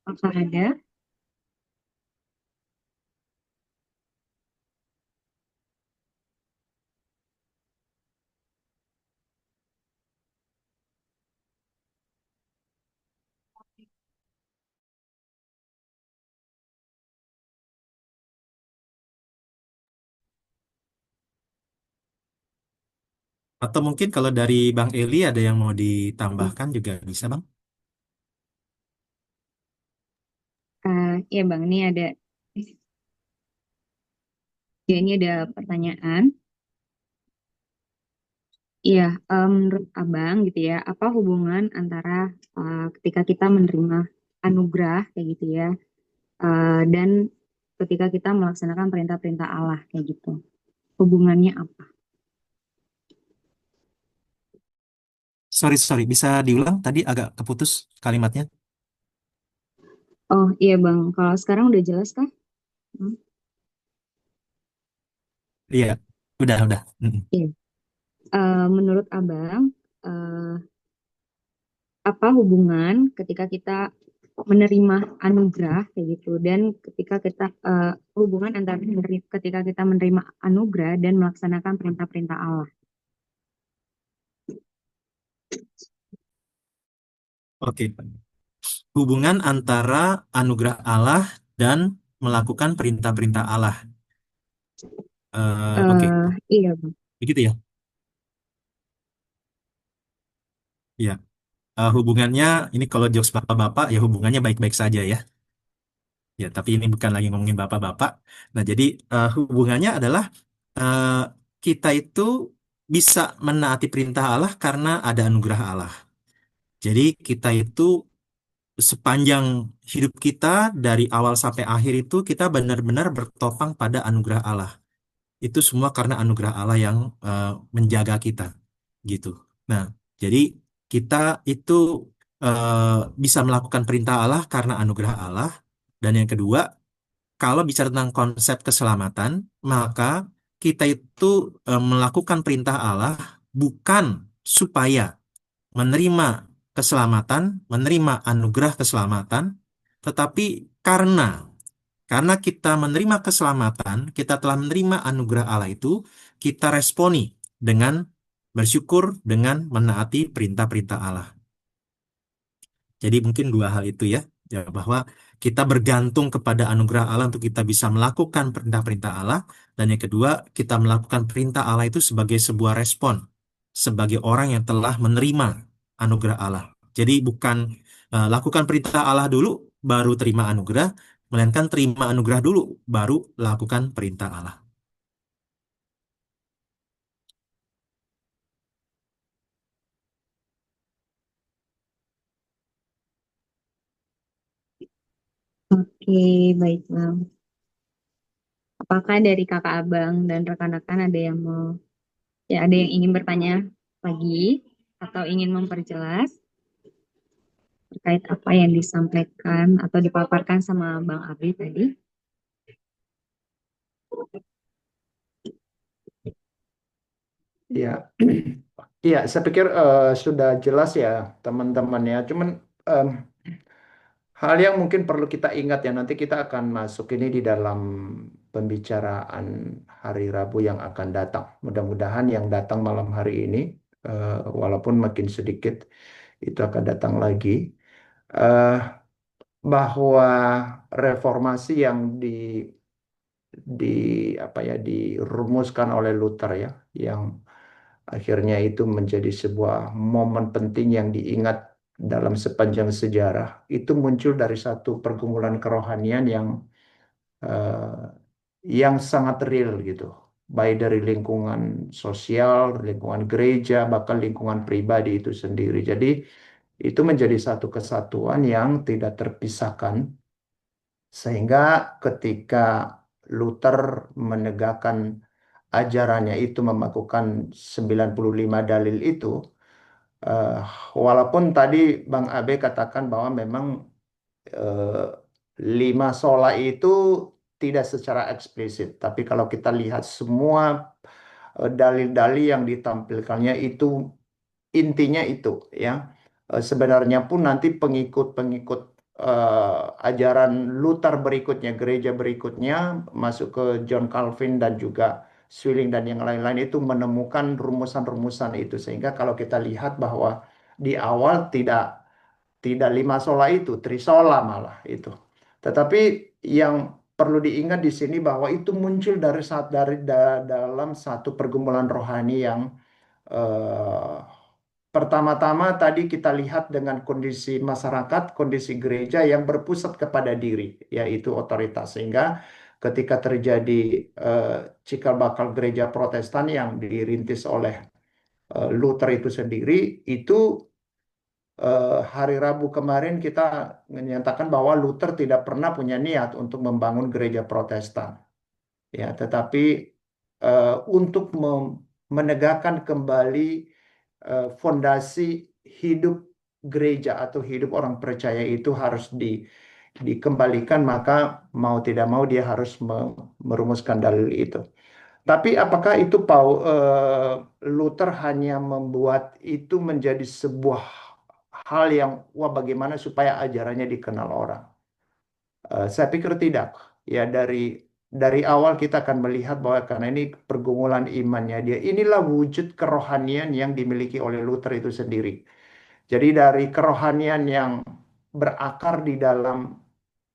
Apakah ada? Atau mungkin kalau dari Bang Eli ada yang mau ditambahkan juga bisa, Bang. Ya Bang, ini ada pertanyaan. Iya, menurut Abang gitu ya, apa hubungan antara ketika kita menerima anugerah kayak gitu ya, dan ketika kita melaksanakan perintah-perintah Allah kayak gitu. Hubungannya apa? Sorry, sorry. Bisa diulang? Tadi agak keputus kalimatnya. Oh iya Bang, kalau sekarang udah jelas kah? Hmm, Iya, udah. Mm-mm. Iya. Menurut Abang, eh, apa hubungan ketika kita menerima anugerah kayak gitu dan ketika kita hubungan antara ketika kita menerima anugerah dan melaksanakan perintah-perintah Allah. Oke. Hubungan antara anugerah Allah dan melakukan perintah-perintah Allah. Oke, Iya Bang. begitu ya. Ya, hubungannya ini kalau jokes bapak-bapak ya hubungannya baik-baik saja ya. Ya, tapi ini bukan lagi ngomongin bapak-bapak. Nah, jadi hubungannya adalah eh, kita itu bisa menaati perintah Allah karena ada anugerah Allah. Jadi kita itu sepanjang hidup kita dari awal sampai akhir itu kita benar-benar bertopang pada anugerah Allah. Itu semua karena anugerah Allah yang menjaga kita, gitu. Nah, jadi kita itu bisa melakukan perintah Allah karena anugerah Allah. Dan yang kedua, kalau bicara tentang konsep keselamatan, maka kita itu melakukan perintah Allah bukan supaya menerima keselamatan, menerima anugerah keselamatan, tetapi karena kita menerima keselamatan, kita telah menerima anugerah Allah itu, kita responi dengan bersyukur dengan menaati perintah-perintah Allah. Jadi mungkin dua hal itu ya, ya bahwa kita bergantung kepada anugerah Allah untuk kita bisa melakukan perintah-perintah Allah, dan yang kedua kita melakukan perintah Allah itu sebagai sebuah respon, sebagai orang yang telah menerima anugerah Allah. Jadi bukan lakukan perintah Allah dulu, baru terima anugerah, melainkan terima anugerah dulu, baru lakukan perintah Allah. Oke, baiklah. Apakah dari kakak abang dan rekan-rekan ada yang mau, ya ada yang ingin bertanya lagi atau ingin memperjelas terkait apa yang disampaikan atau dipaparkan sama Bang Abi tadi? Iya, iya, saya pikir sudah jelas ya teman-teman ya. Cuman em, hal yang mungkin perlu kita ingat ya, nanti kita akan masuk ini di dalam pembicaraan hari Rabu yang akan datang. Mudah-mudahan yang datang malam hari ini, walaupun makin sedikit, itu akan datang lagi. eh, bahwa reformasi yang di apa ya dirumuskan oleh Luther ya, yang akhirnya itu menjadi sebuah momen penting yang diingat dalam sepanjang sejarah, itu muncul dari satu pergumulan kerohanian eh, yang sangat real gitu, baik dari lingkungan sosial, lingkungan gereja, bahkan lingkungan pribadi itu sendiri. Jadi itu menjadi satu kesatuan yang tidak terpisahkan, sehingga ketika Luther menegakkan ajarannya itu melakukan 95 dalil itu, eh, walaupun tadi Bang Abe katakan bahwa memang eh, lima sola itu tidak secara eksplisit, tapi kalau kita lihat semua dalil-dalil yang ditampilkannya itu intinya itu ya. Sebenarnya pun nanti pengikut-pengikut ajaran Luther berikutnya, gereja berikutnya masuk ke John Calvin dan juga Zwingli dan yang lain-lain itu menemukan rumusan-rumusan itu, sehingga kalau kita lihat bahwa di awal tidak lima sola itu, trisola malah itu. Tetapi yang perlu diingat di sini bahwa itu muncul dalam satu pergumulan rohani yang eh, pertama-tama tadi kita lihat dengan kondisi masyarakat, kondisi gereja yang berpusat kepada diri, yaitu otoritas. Sehingga ketika terjadi eh, cikal bakal gereja Protestan yang dirintis oleh Luther itu sendiri, itu hari Rabu kemarin kita menyatakan bahwa Luther tidak pernah punya niat untuk membangun gereja Protestan, ya, tetapi untuk menegakkan kembali fondasi hidup gereja atau hidup orang percaya itu harus dikembalikan, maka mau tidak mau dia harus merumuskan dalil itu. Tapi apakah itu Luther hanya membuat itu menjadi sebuah hal yang wah bagaimana supaya ajarannya dikenal orang? Saya pikir tidak. Ya dari awal kita akan melihat bahwa karena ini pergumulan imannya dia, inilah wujud kerohanian yang dimiliki oleh Luther itu sendiri. Jadi dari kerohanian yang berakar di dalam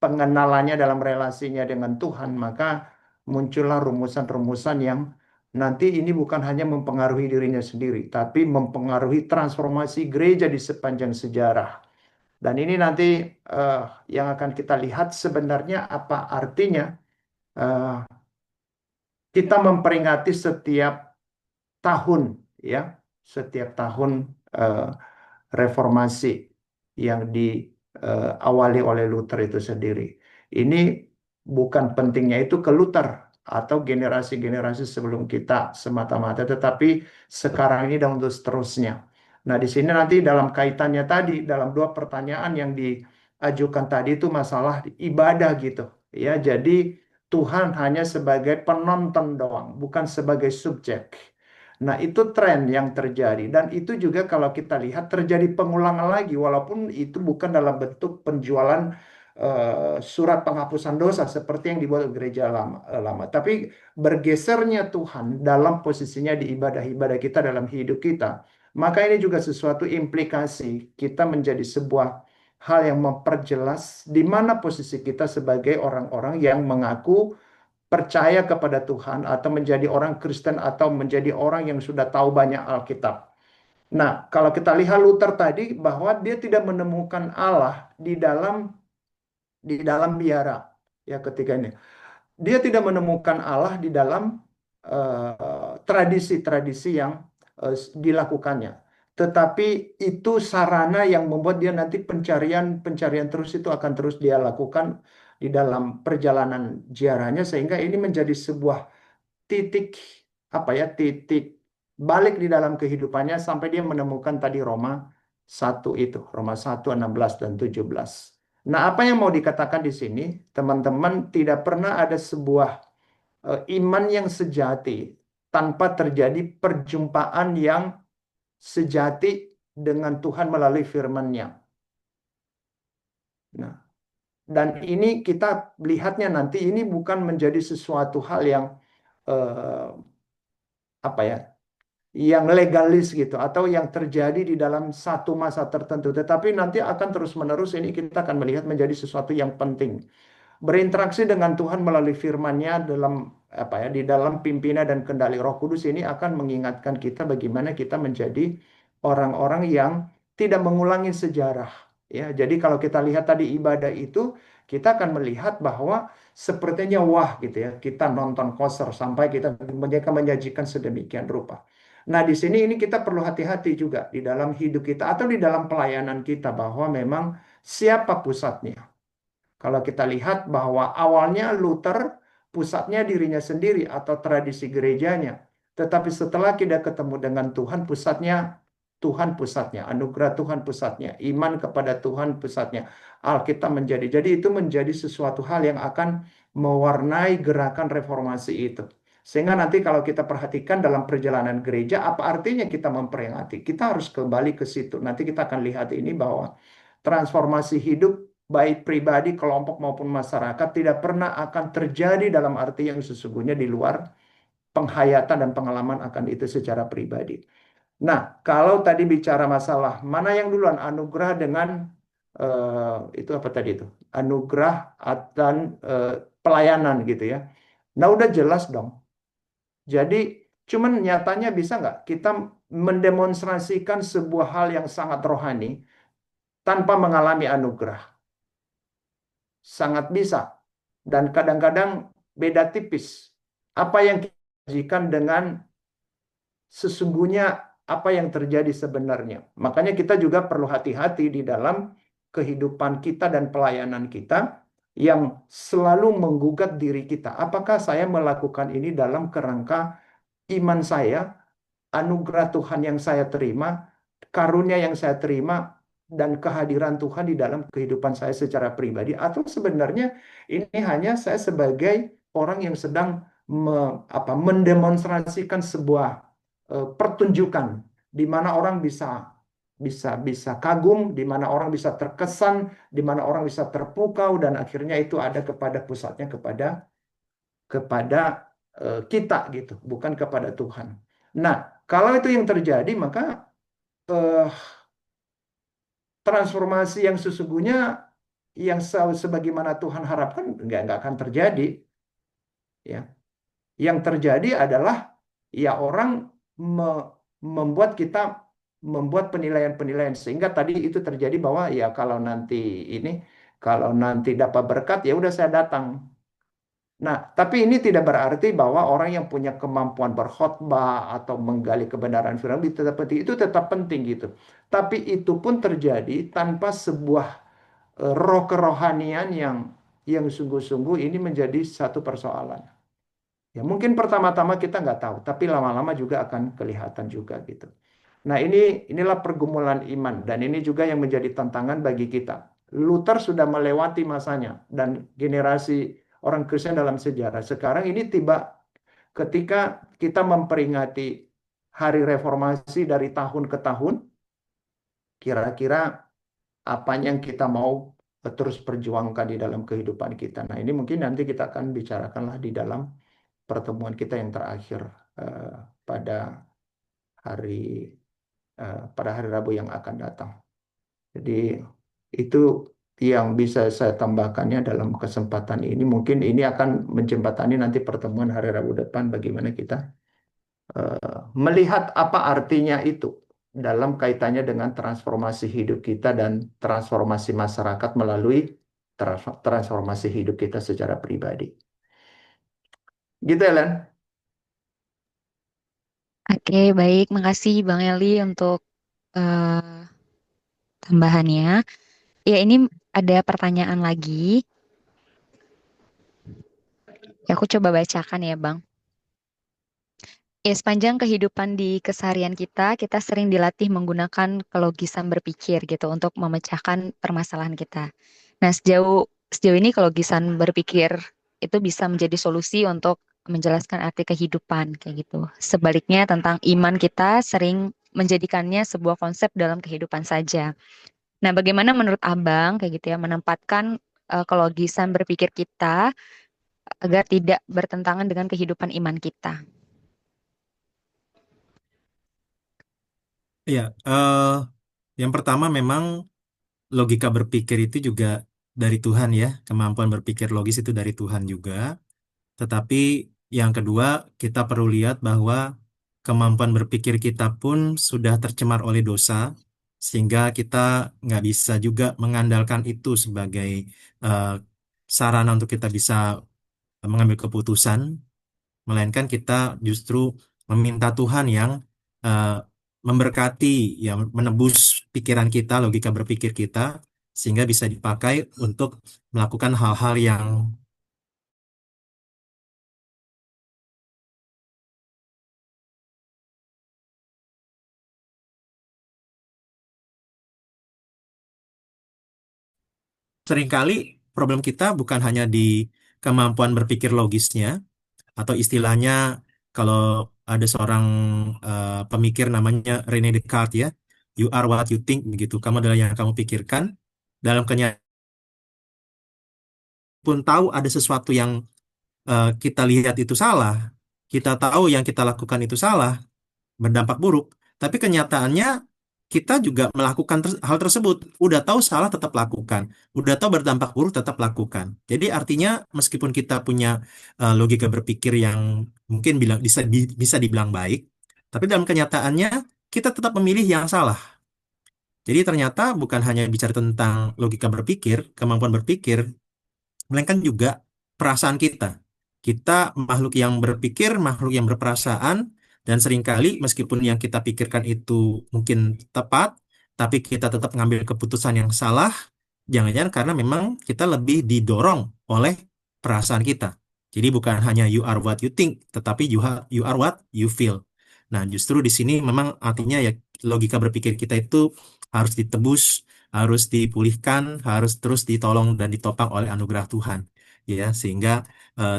pengenalannya dalam relasinya dengan Tuhan, maka muncullah rumusan-rumusan yang nanti ini bukan hanya mempengaruhi dirinya sendiri, tapi mempengaruhi transformasi gereja di sepanjang sejarah. Dan ini nanti eh, yang akan kita lihat sebenarnya apa artinya eh, kita memperingati setiap tahun, ya, setiap tahun eh, reformasi yang diawali oleh Luther itu sendiri. Ini bukan pentingnya itu ke Luther atau generasi-generasi sebelum kita semata-mata, tetapi sekarang ini dan untuk seterusnya. Nah, di sini nanti dalam kaitannya tadi, dalam dua pertanyaan yang diajukan tadi itu masalah ibadah gitu. Ya, jadi Tuhan hanya sebagai penonton doang, bukan sebagai subjek. Nah, itu tren yang terjadi dan itu juga kalau kita lihat terjadi pengulangan lagi walaupun itu bukan dalam bentuk penjualan surat penghapusan dosa seperti yang dibuat gereja lama. Tapi bergesernya Tuhan dalam posisinya di ibadah-ibadah kita dalam hidup kita. Maka ini juga sesuatu implikasi kita menjadi sebuah hal yang memperjelas di mana posisi kita sebagai orang-orang yang mengaku percaya kepada Tuhan atau menjadi orang Kristen atau menjadi orang yang sudah tahu banyak Alkitab. Nah, kalau kita lihat Luther tadi bahwa dia tidak menemukan Allah di dalam biara, ya, ketika ini dia tidak menemukan Allah di dalam tradisi-tradisi yang dilakukannya, tetapi itu sarana yang membuat dia nanti pencarian terus itu akan terus dia lakukan di dalam perjalanan ziarahnya, sehingga ini menjadi sebuah titik titik balik di dalam kehidupannya sampai dia menemukan tadi Roma 1 itu, Roma 1:16 dan 17. Nah, apa yang mau dikatakan di sini, teman-teman, tidak pernah ada sebuah iman yang sejati tanpa terjadi perjumpaan yang sejati dengan Tuhan melalui firman-Nya. Nah, dan ini kita lihatnya nanti ini bukan menjadi sesuatu hal yang eh, apa ya yang legalis gitu atau yang terjadi di dalam satu masa tertentu, tetapi nanti akan terus-menerus ini kita akan melihat menjadi sesuatu yang penting. Berinteraksi dengan Tuhan melalui firman-Nya dalam apa ya di dalam pimpinan dan kendali Roh Kudus ini akan mengingatkan kita bagaimana kita menjadi orang-orang yang tidak mengulangi sejarah ya. Jadi kalau kita lihat tadi ibadah itu kita akan melihat bahwa sepertinya wah gitu ya. Kita nonton konser sampai mereka menyajikan sedemikian rupa. Nah, di sini ini kita perlu hati-hati juga di dalam hidup kita atau di dalam pelayanan kita bahwa memang siapa pusatnya. Kalau kita lihat bahwa awalnya Luther pusatnya dirinya sendiri atau tradisi gerejanya. Tetapi setelah kita ketemu dengan Tuhan pusatnya, anugerah Tuhan pusatnya, iman kepada Tuhan pusatnya, Alkitab menjadi. Jadi itu menjadi sesuatu hal yang akan mewarnai gerakan reformasi itu. Sehingga nanti kalau kita perhatikan dalam perjalanan gereja, apa artinya kita memperingati? Kita harus kembali ke situ. Nanti kita akan lihat ini bahwa transformasi hidup baik pribadi, kelompok maupun masyarakat tidak pernah akan terjadi dalam arti yang sesungguhnya di luar penghayatan dan pengalaman akan itu secara pribadi. Nah, kalau tadi bicara masalah mana yang duluan anugerah dengan itu apa tadi itu? Anugerah dan pelayanan gitu ya. Nah, udah jelas dong. Jadi, cuman nyatanya bisa nggak kita mendemonstrasikan sebuah hal yang sangat rohani tanpa mengalami anugerah? Sangat bisa. Dan kadang-kadang beda tipis. Apa yang kita sajikan dengan sesungguhnya apa yang terjadi sebenarnya. Makanya kita juga perlu hati-hati di dalam kehidupan kita dan pelayanan kita yang selalu menggugat diri kita. Apakah saya melakukan ini dalam kerangka iman saya, anugerah Tuhan yang saya terima, karunia yang saya terima, dan kehadiran Tuhan di dalam kehidupan saya secara pribadi, atau sebenarnya ini hanya saya sebagai orang yang sedang mendemonstrasikan sebuah pertunjukan di mana orang bisa kagum, di mana orang bisa terkesan, di mana orang bisa terpukau, dan akhirnya itu ada kepada pusatnya kepada kita gitu, bukan kepada Tuhan. Nah, kalau itu yang terjadi, maka eh, transformasi yang sesungguhnya yang sebagaimana Tuhan harapkan nggak akan terjadi. Ya, yang terjadi adalah ya orang membuat penilaian-penilaian sehingga tadi itu terjadi bahwa ya kalau nanti dapat berkat ya udah saya datang. Nah, tapi ini tidak berarti bahwa orang yang punya kemampuan berkhotbah atau menggali kebenaran firman itu tetap penting gitu. Tapi itu pun terjadi tanpa sebuah roh kerohanian yang sungguh-sungguh ini menjadi satu persoalan. Ya, mungkin pertama-tama kita nggak tahu, tapi lama-lama juga akan kelihatan juga gitu. Nah, inilah pergumulan iman dan ini juga yang menjadi tantangan bagi kita. Luther sudah melewati masanya dan generasi orang Kristen dalam sejarah. Sekarang ini tiba ketika kita memperingati hari reformasi dari tahun ke tahun, kira-kira apa yang kita mau terus perjuangkan di dalam kehidupan kita. Nah, ini mungkin nanti kita akan bicarakanlah di dalam pertemuan kita yang terakhir eh, pada hari pada hari Rabu yang akan datang. Jadi itu yang bisa saya tambahkannya dalam kesempatan ini. Mungkin ini akan menjembatani nanti pertemuan hari Rabu depan bagaimana kita melihat apa artinya itu dalam kaitannya dengan transformasi hidup kita dan transformasi masyarakat melalui transformasi hidup kita secara pribadi. Gitu ya, Len? Oke, baik. Makasih Bang Eli untuk tambahannya. Ya, ini ada pertanyaan lagi. Ya, aku coba bacakan ya, Bang. Ya, sepanjang kehidupan di keseharian kita, kita sering dilatih menggunakan kelogisan berpikir gitu untuk memecahkan permasalahan kita. Nah, sejauh ini kelogisan berpikir itu bisa menjadi solusi untuk menjelaskan arti kehidupan kayak gitu. Sebaliknya tentang iman kita sering menjadikannya sebuah konsep dalam kehidupan saja. Nah, bagaimana menurut Abang kayak gitu ya menempatkan kelogisan berpikir kita agar tidak bertentangan dengan kehidupan iman kita? Ya, yang pertama memang logika berpikir itu juga dari Tuhan ya, kemampuan berpikir logis itu dari Tuhan juga. Tetapi yang kedua, kita perlu lihat bahwa kemampuan berpikir kita pun sudah tercemar oleh dosa, sehingga kita nggak bisa juga mengandalkan itu sebagai eh, sarana untuk kita bisa mengambil keputusan, melainkan kita justru meminta Tuhan yang eh, memberkati, yang menebus pikiran kita, logika berpikir kita, sehingga bisa dipakai untuk melakukan hal-hal yang seringkali problem kita bukan hanya di kemampuan berpikir logisnya, atau istilahnya kalau ada seorang pemikir namanya René Descartes ya, you are what you think begitu. Kamu adalah yang kamu pikirkan. Dalam kenyataan pun tahu ada sesuatu yang kita lihat itu salah, kita tahu yang kita lakukan itu salah, berdampak buruk. Tapi kenyataannya kita juga melakukan hal tersebut. Udah tahu salah tetap lakukan. Udah tahu berdampak buruk tetap lakukan. Jadi artinya meskipun kita punya logika berpikir yang mungkin bisa dibilang baik, tapi dalam kenyataannya kita tetap memilih yang salah. Jadi ternyata bukan hanya bicara tentang logika berpikir, kemampuan berpikir, melainkan juga perasaan kita. Kita makhluk yang berpikir, makhluk yang berperasaan, dan seringkali meskipun yang kita pikirkan itu mungkin tepat, tapi kita tetap ngambil keputusan yang salah, jangan-jangan karena memang kita lebih didorong oleh perasaan kita. Jadi bukan hanya you are what you think, tetapi you are what you feel. Nah, justru di sini memang artinya ya logika berpikir kita itu harus ditebus, harus dipulihkan, harus terus ditolong dan ditopang oleh anugerah Tuhan, ya, sehingga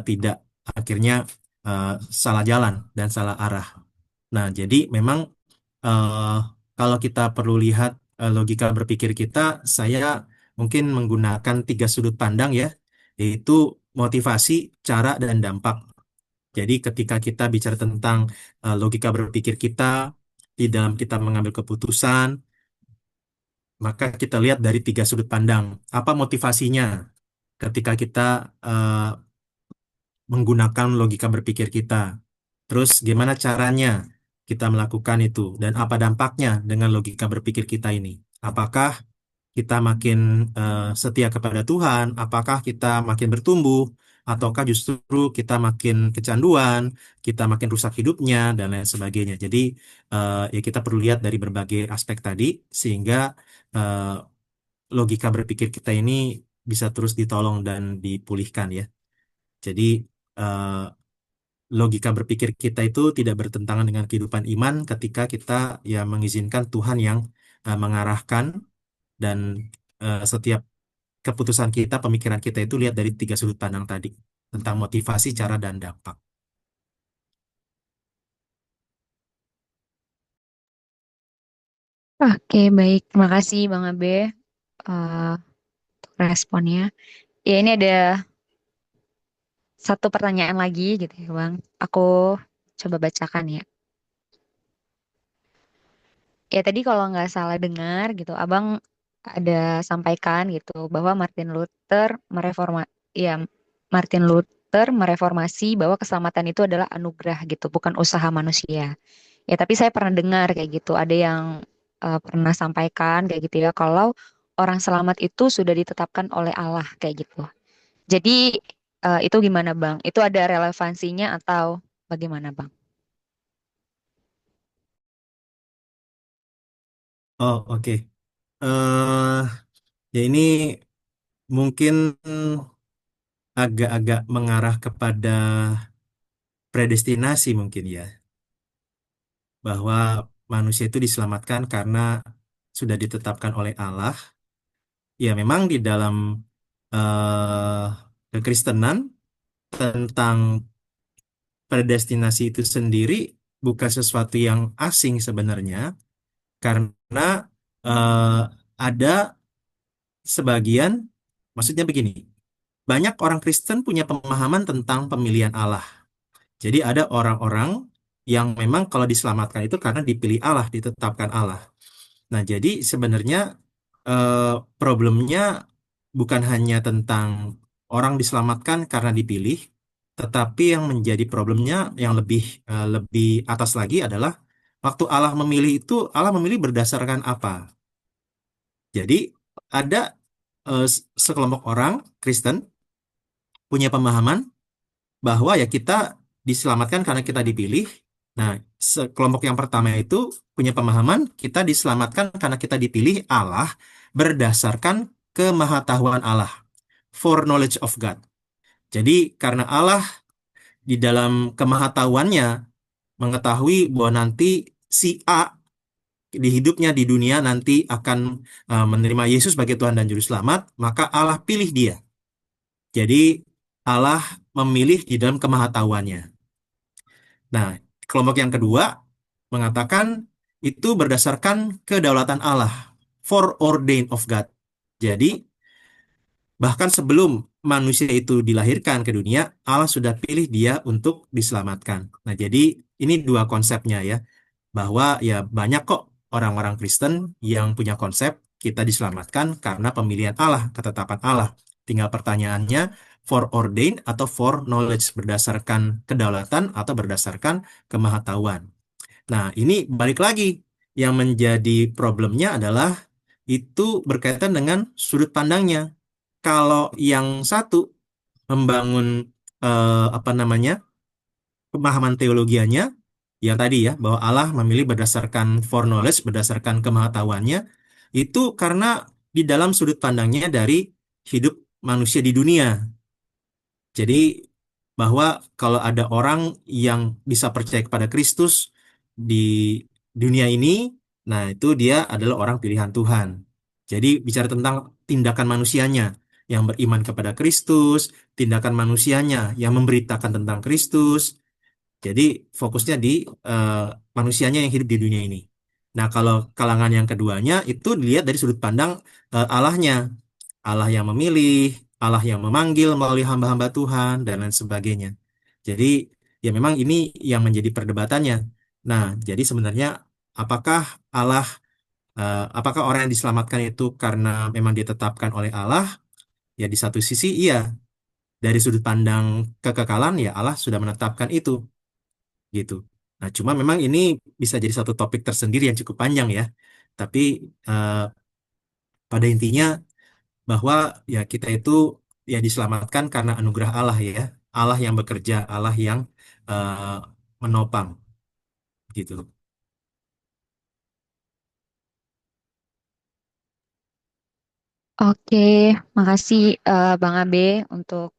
tidak akhirnya eh, salah jalan dan salah arah. Nah, jadi memang eh, kalau kita perlu lihat logika berpikir kita, saya mungkin menggunakan tiga sudut pandang ya, yaitu motivasi, cara, dan dampak. Jadi ketika kita bicara tentang logika berpikir kita di dalam kita mengambil keputusan, maka kita lihat dari tiga sudut pandang. Apa motivasinya ketika kita eh, menggunakan logika berpikir kita? Terus gimana caranya kita melakukan itu? Dan apa dampaknya dengan logika berpikir kita ini? Apakah kita makin setia kepada Tuhan? Apakah kita makin bertumbuh? Ataukah justru kita makin kecanduan, kita makin rusak hidupnya, dan lain sebagainya. Jadi ya kita perlu lihat dari berbagai aspek tadi, sehingga eh, logika berpikir kita ini bisa terus ditolong dan dipulihkan ya. Jadi eh, logika berpikir kita itu tidak bertentangan dengan kehidupan iman ketika kita ya mengizinkan Tuhan yang mengarahkan, dan setiap keputusan kita, pemikiran kita itu lihat dari tiga sudut pandang tadi tentang motivasi, cara, dan dampak. Oke, baik. Terima kasih Bang Abe eh, untuk responnya. Ya, ini ada satu pertanyaan lagi gitu ya, Bang. Aku coba bacakan ya. Ya, tadi kalau nggak salah dengar gitu, Abang ada sampaikan gitu bahwa Martin Luther mereformasi bahwa keselamatan itu adalah anugerah gitu, bukan usaha manusia. Ya, tapi saya pernah dengar kayak gitu, ada yang pernah sampaikan kayak gitu ya, kalau orang selamat itu sudah ditetapkan oleh Allah kayak gitu. Jadi itu gimana Bang? Itu ada relevansinya atau bagaimana Bang? Oh, oke. eh Ya ini mungkin agak-agak mengarah kepada predestinasi mungkin ya, bahwa manusia itu diselamatkan karena sudah ditetapkan oleh Allah. Ya memang di dalam eh kekristenan tentang predestinasi itu sendiri bukan sesuatu yang asing sebenarnya, karena eh, ada sebagian, maksudnya begini, banyak orang Kristen punya pemahaman tentang pemilihan Allah. Jadi ada orang-orang yang memang kalau diselamatkan itu karena dipilih Allah, ditetapkan Allah. Nah, jadi sebenarnya eh, problemnya bukan hanya tentang orang diselamatkan karena dipilih, tetapi yang menjadi problemnya yang lebih atas lagi adalah waktu Allah memilih itu, Allah memilih berdasarkan apa? Jadi ada sekelompok orang Kristen punya pemahaman bahwa ya kita diselamatkan karena kita dipilih. Nah, sekelompok yang pertama itu punya pemahaman kita diselamatkan karena kita dipilih Allah berdasarkan kemahatauan Allah, foreknowledge of God. Jadi karena Allah di dalam kemahatauannya mengetahui bahwa nanti si A di hidupnya di dunia nanti akan menerima Yesus sebagai Tuhan dan Juru Selamat, maka Allah pilih dia. Jadi Allah memilih di dalam kemahatauannya. Nah, kelompok yang kedua mengatakan itu berdasarkan kedaulatan Allah, foreordained of God. Jadi, bahkan sebelum manusia itu dilahirkan ke dunia, Allah sudah pilih dia untuk diselamatkan. Nah, jadi ini dua konsepnya ya, bahwa ya banyak kok orang-orang Kristen yang punya konsep kita diselamatkan karena pemilihan Allah, ketetapan Allah. Tinggal pertanyaannya, foreordained atau foreknowledge, berdasarkan kedaulatan atau berdasarkan kemahatauan. Nah, ini balik lagi. Yang menjadi problemnya adalah itu berkaitan dengan sudut pandangnya. Kalau yang satu membangun apa namanya pemahaman teologianya, yang tadi ya bahwa Allah memilih berdasarkan foreknowledge, berdasarkan kemahatauannya, itu karena di dalam sudut pandangnya dari hidup manusia di dunia. Jadi bahwa kalau ada orang yang bisa percaya kepada Kristus di dunia ini, nah itu dia adalah orang pilihan Tuhan. Jadi bicara tentang tindakan manusianya yang beriman kepada Kristus, tindakan manusianya yang memberitakan tentang Kristus. Jadi fokusnya di eh, manusianya yang hidup di dunia ini. Nah, kalau kalangan yang keduanya itu dilihat dari sudut pandang Allahnya. Allah yang memilih, Allah yang memanggil melalui hamba-hamba Tuhan, dan lain sebagainya. Jadi, ya memang ini yang menjadi perdebatannya. Nah, jadi sebenarnya apakah Allah, apakah orang yang diselamatkan itu karena memang ditetapkan oleh Allah? Ya di satu sisi iya, dari sudut pandang kekekalan ya Allah sudah menetapkan itu, gitu. Nah, cuma memang ini bisa jadi satu topik tersendiri yang cukup panjang ya. Tapi eh, pada intinya bahwa ya kita itu ya diselamatkan karena anugerah Allah ya. Allah yang bekerja, Allah yang eh, menopang gitu. Oke, makasih Bang Abe untuk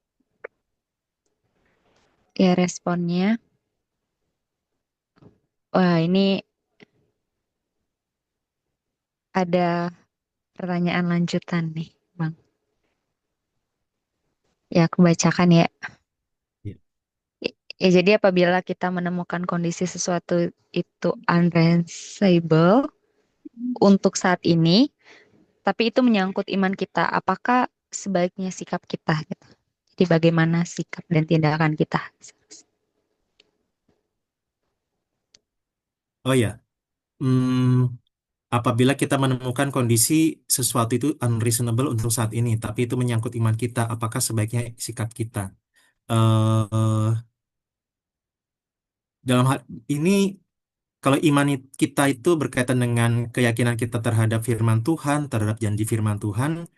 ya responnya. Wah, ini ada pertanyaan lanjutan nih, Bang. Ya, aku bacakan ya. Ya. Ya, jadi apabila kita menemukan kondisi sesuatu itu unreasonable untuk saat ini, tapi itu menyangkut iman kita, apakah sebaiknya sikap kita gitu. Jadi bagaimana sikap dan tindakan kita? Oh ya, hmm, apabila kita menemukan kondisi sesuatu itu unreasonable untuk saat ini, tapi itu menyangkut iman kita, apakah sebaiknya sikap kita? eh Dalam hal ini, kalau kita itu berkaitan dengan keyakinan kita terhadap firman Tuhan, terhadap janji firman Tuhan,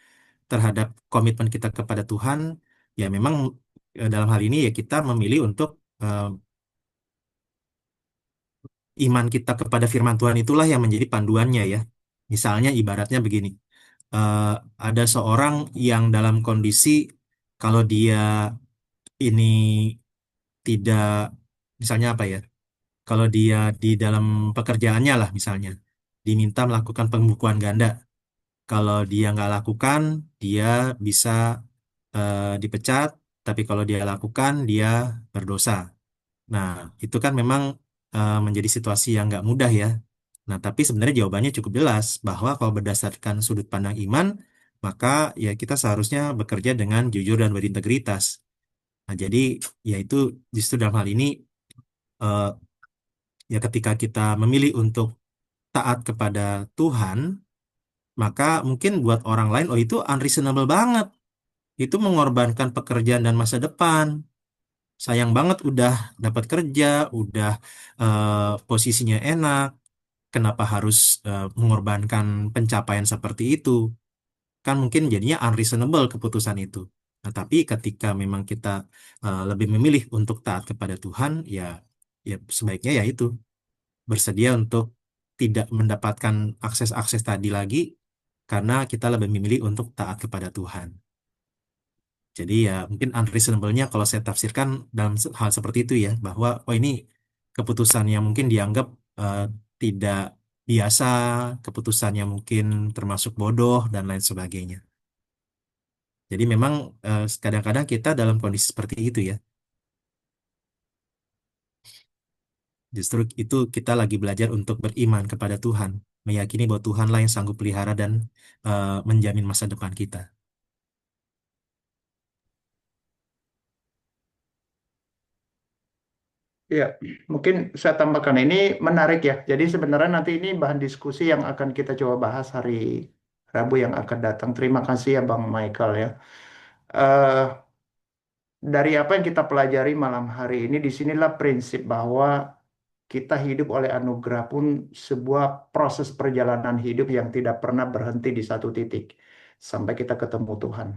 terhadap komitmen kita kepada Tuhan, ya memang dalam hal ini ya kita memilih untuk iman kita kepada firman Tuhan itulah yang menjadi panduannya ya. Misalnya ibaratnya begini, eh, ada seorang yang dalam kondisi kalau dia ini tidak, misalnya apa ya, kalau dia di dalam pekerjaannya lah misalnya, diminta melakukan pembukuan ganda. Kalau dia nggak lakukan, dia bisa dipecat, tapi kalau dia lakukan, dia berdosa. Nah, itu kan memang menjadi situasi yang nggak mudah ya. Nah, tapi sebenarnya jawabannya cukup jelas bahwa kalau berdasarkan sudut pandang iman, maka ya kita seharusnya bekerja dengan jujur dan berintegritas. Nah, jadi ya itu justru dalam hal ini eh, Ya ketika kita memilih untuk taat kepada Tuhan, maka mungkin buat orang lain, oh itu unreasonable banget. Itu mengorbankan pekerjaan dan masa depan. Sayang banget udah dapat kerja, udah posisinya enak, kenapa harus mengorbankan pencapaian seperti itu? Kan mungkin jadinya unreasonable keputusan itu. Nah, tapi ketika memang kita lebih memilih untuk taat kepada Tuhan, ya sebaiknya ya itu bersedia untuk tidak mendapatkan akses-akses tadi lagi karena kita lebih memilih untuk taat kepada Tuhan. Jadi ya mungkin unreasonable-nya kalau saya tafsirkan dalam hal seperti itu ya, bahwa oh ini keputusan yang mungkin dianggap eh, tidak biasa, keputusan yang mungkin termasuk bodoh dan lain sebagainya. Jadi memang kadang-kadang kita dalam kondisi seperti itu ya. Justru itu kita lagi belajar untuk beriman kepada Tuhan, meyakini bahwa Tuhanlah yang sanggup pelihara dan menjamin masa depan kita. Ya, mungkin saya tambahkan ini menarik ya. Jadi sebenarnya nanti ini bahan diskusi yang akan kita coba bahas hari Rabu yang akan datang. Terima kasih ya Bang Michael ya. Eh dari apa yang kita pelajari malam hari ini, disinilah prinsip bahwa kita hidup oleh anugerah pun sebuah proses perjalanan hidup yang tidak pernah berhenti di satu titik sampai kita ketemu Tuhan.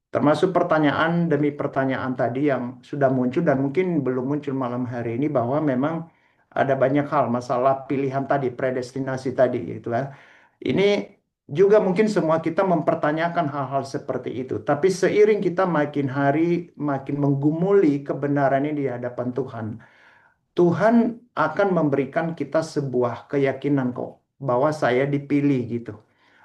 Termasuk pertanyaan demi pertanyaan tadi yang sudah muncul dan mungkin belum muncul malam hari ini, bahwa memang ada banyak hal masalah pilihan tadi, predestinasi tadi gitu kan. Ini juga mungkin semua kita mempertanyakan hal-hal seperti itu. Tapi seiring kita makin hari makin menggumuli kebenaran ini di hadapan Tuhan, Tuhan akan memberikan kita sebuah keyakinan kok bahwa saya dipilih gitu.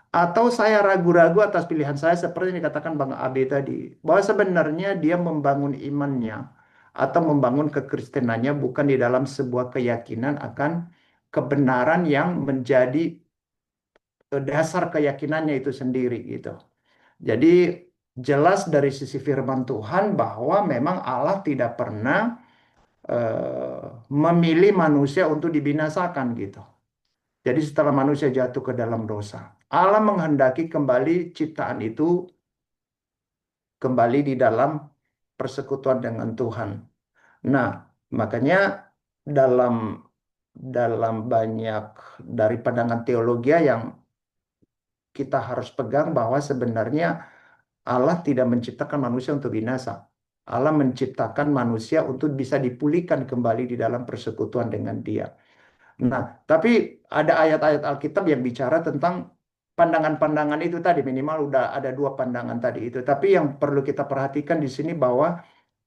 Atau saya ragu-ragu atas pilihan saya seperti yang dikatakan Bang Abe tadi. Bahwa sebenarnya dia membangun imannya atau membangun kekristenannya bukan di dalam sebuah keyakinan akan kebenaran yang menjadi dasar keyakinannya itu sendiri gitu. Jadi jelas dari sisi firman Tuhan bahwa memang Allah tidak pernah memilih manusia untuk dibinasakan gitu. Jadi setelah manusia jatuh ke dalam dosa, Allah menghendaki kembali ciptaan itu kembali di dalam persekutuan dengan Tuhan. Nah, makanya dalam dalam banyak dari pandangan teologi yang kita harus pegang bahwa sebenarnya Allah tidak menciptakan manusia untuk binasa. Allah menciptakan manusia untuk bisa dipulihkan kembali di dalam persekutuan dengan Dia. Nah, tapi ada ayat-ayat Alkitab yang bicara tentang pandangan-pandangan itu tadi, minimal udah ada dua pandangan tadi itu. Tapi yang perlu kita perhatikan di sini bahwa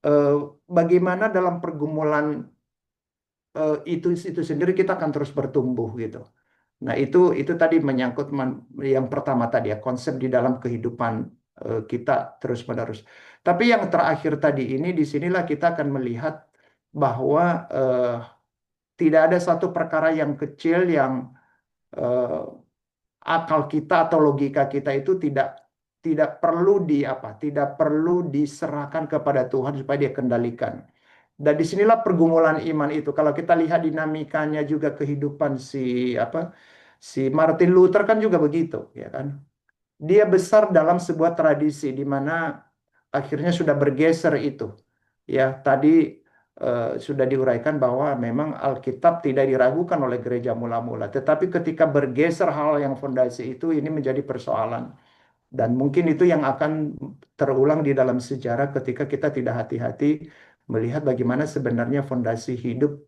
eh, bagaimana dalam pergumulan itu sendiri kita akan terus bertumbuh gitu. Nah, itu tadi menyangkut yang pertama tadi ya, konsep di dalam kehidupan kita terus-menerus. Tapi yang terakhir tadi ini, disinilah kita akan melihat bahwa tidak ada satu perkara yang kecil yang eh, akal kita atau logika kita itu tidak perlu tidak perlu diserahkan kepada Tuhan supaya dia kendalikan. Dan disinilah pergumulan iman itu. Kalau kita lihat dinamikanya juga kehidupan si Martin Luther kan juga begitu, ya kan? Dia besar dalam sebuah tradisi di mana akhirnya sudah bergeser itu. Ya, tadi sudah diuraikan bahwa memang Alkitab tidak diragukan oleh gereja mula-mula, tetapi ketika bergeser hal yang fondasi itu, ini menjadi persoalan. Dan mungkin itu yang akan terulang di dalam sejarah ketika kita tidak hati-hati melihat bagaimana sebenarnya fondasi hidup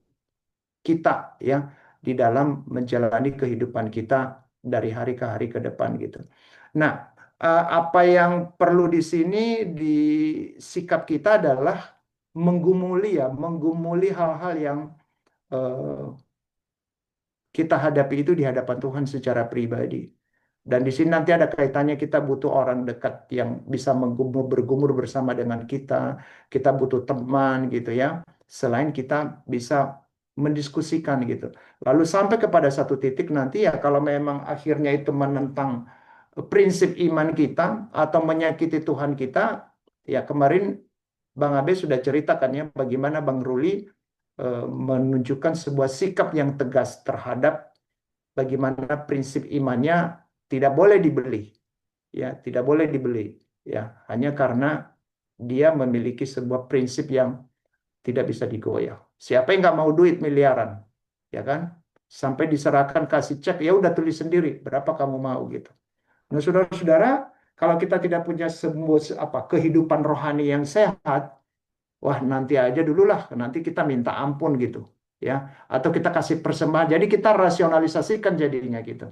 kita ya di dalam menjalani kehidupan kita dari hari ke hari ke depan gitu. Nah, apa yang perlu di sini di sikap kita adalah menggumuli hal-hal yang eh, kita hadapi itu di hadapan Tuhan secara pribadi. Dan di sini nanti ada kaitannya, kita butuh orang dekat yang bisa bergumur bersama dengan kita. Kita butuh teman gitu ya. Selain kita bisa mendiskusikan gitu. Lalu sampai kepada satu titik nanti ya, kalau memang akhirnya itu menentang prinsip iman kita atau menyakiti Tuhan kita, ya kemarin Bang Abe sudah ceritakan ya bagaimana Bang Ruli menunjukkan sebuah sikap yang tegas terhadap bagaimana prinsip imannya tidak boleh dibeli, ya, tidak boleh dibeli, ya, hanya karena dia memiliki sebuah prinsip yang tidak bisa digoyah. Siapa yang nggak mau duit miliaran, ya kan? Sampai diserahkan kasih cek, ya udah tulis sendiri berapa kamu mau gitu. Nah, saudara-saudara, kalau kita tidak punya sebuah kehidupan rohani yang sehat, wah nanti aja dulu lah, nanti kita minta ampun gitu, ya, atau kita kasih persembahan. Jadi kita rasionalisasikan jadinya gitu.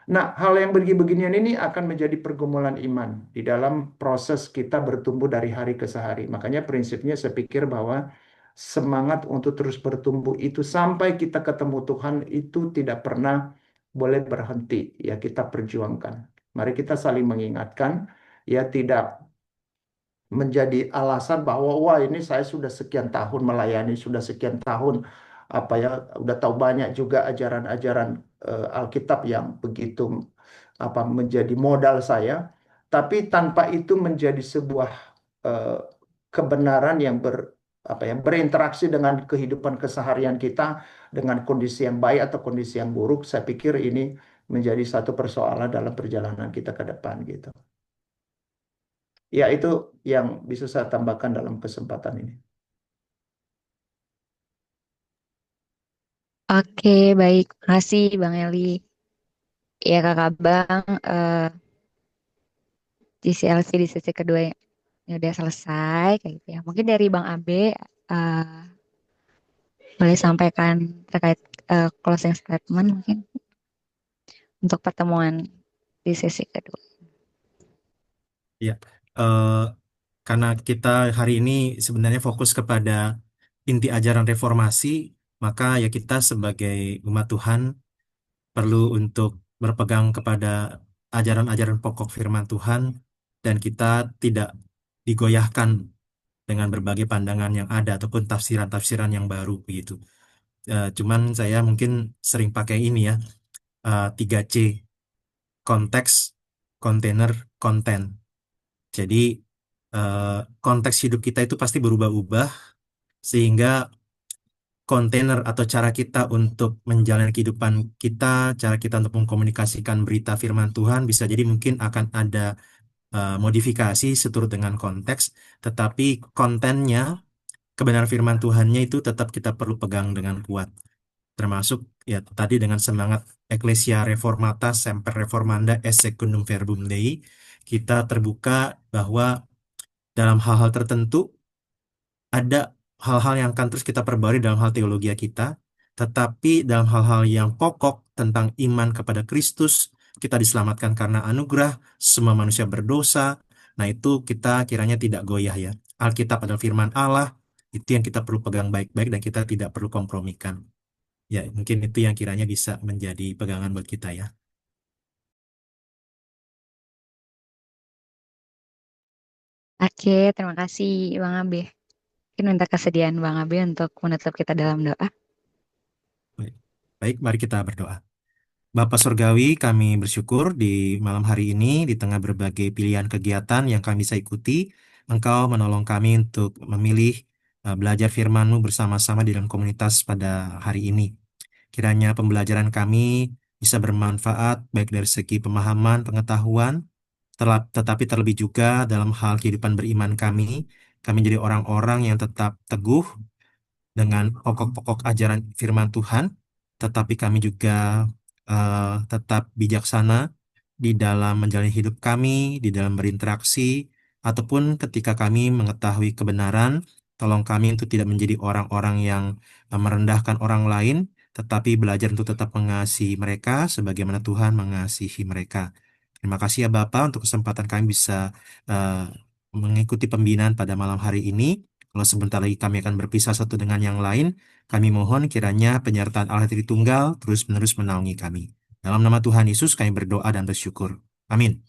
Nah, hal yang begini-beginian ini akan menjadi pergumulan iman di dalam proses kita bertumbuh dari hari ke hari. Makanya prinsipnya saya pikir bahwa semangat untuk terus bertumbuh itu sampai kita ketemu Tuhan itu tidak pernah boleh berhenti. Ya, kita perjuangkan. Mari kita saling mengingatkan, ya, tidak menjadi alasan bahwa wah ini saya sudah sekian tahun melayani, sudah sekian tahun udah tahu banyak juga ajaran-ajaran Alkitab yang begitu menjadi modal saya, tapi tanpa itu menjadi sebuah eh, kebenaran yang berinteraksi dengan kehidupan keseharian kita dengan kondisi yang baik atau kondisi yang buruk, saya pikir ini menjadi satu persoalan dalam perjalanan kita ke depan gitu. Ya, itu yang bisa saya tambahkan dalam kesempatan ini. Oke, baik. Makasih Bang Eli. Ya Kakak Bang, GCLC di sesi kedua ini udah selesai kayak gitu ya. Mungkin dari Bang Abe eh, boleh sampaikan terkait closing statement mungkin untuk pertemuan di sesi kedua. Ya, eh, karena kita hari ini sebenarnya fokus kepada inti ajaran reformasi, maka ya kita sebagai umat Tuhan perlu untuk berpegang kepada ajaran-ajaran pokok firman Tuhan dan kita tidak digoyahkan dengan berbagai pandangan yang ada ataupun tafsiran-tafsiran yang baru begitu. Cuman saya mungkin sering pakai ini ya, 3C, konteks, kontainer, konten. Jadi eh, konteks hidup kita itu pasti berubah-ubah sehingga kontainer atau cara kita untuk menjalani kehidupan kita, cara kita untuk mengkomunikasikan berita firman Tuhan bisa jadi mungkin akan ada modifikasi seturut dengan konteks, tetapi kontennya, kebenaran firman Tuhannya itu tetap kita perlu pegang dengan kuat. Termasuk ya tadi dengan semangat Ecclesia Reformata Semper Reformanda Esse Secundum Verbum Dei, kita terbuka bahwa dalam hal-hal tertentu ada hal-hal yang akan terus kita perbarui dalam hal teologi kita, tetapi dalam hal-hal yang pokok tentang iman kepada Kristus, kita diselamatkan karena anugerah, semua manusia berdosa. Nah, itu kita kiranya tidak goyah ya. Alkitab adalah firman Allah, itu yang kita perlu pegang baik-baik dan kita tidak perlu kompromikan. Ya, mungkin itu yang kiranya bisa menjadi pegangan buat kita ya. Oke, terima kasih Bang Abe. Mungkin minta kesediaan Bang Abe untuk menutup kita dalam doa. Baik, baik, mari kita berdoa. Bapa Surgawi, kami bersyukur di malam hari ini, di tengah berbagai pilihan kegiatan yang kami bisa ikuti, Engkau menolong kami untuk memilih belajar firman-Mu bersama-sama di dalam komunitas pada hari ini. Kiranya pembelajaran kami bisa bermanfaat, baik dari segi pemahaman, pengetahuan, tetapi terlebih juga dalam hal kehidupan beriman kami. Kami jadi orang-orang yang tetap teguh dengan pokok-pokok ajaran firman Tuhan, tetapi kami juga tetap bijaksana di dalam menjalani hidup kami, di dalam berinteraksi, ataupun ketika kami mengetahui kebenaran, tolong kami untuk tidak menjadi orang-orang yang merendahkan orang lain, tetapi belajar untuk tetap mengasihi mereka sebagaimana Tuhan mengasihi mereka. Terima kasih ya Bapak untuk kesempatan kami bisa eh, mengikuti pembinaan pada malam hari ini. Kalau sebentar lagi kami akan berpisah satu dengan yang lain, kami mohon kiranya penyertaan Allah Tritunggal terus-menerus menaungi kami. Dalam nama Tuhan Yesus kami berdoa dan bersyukur. Amin.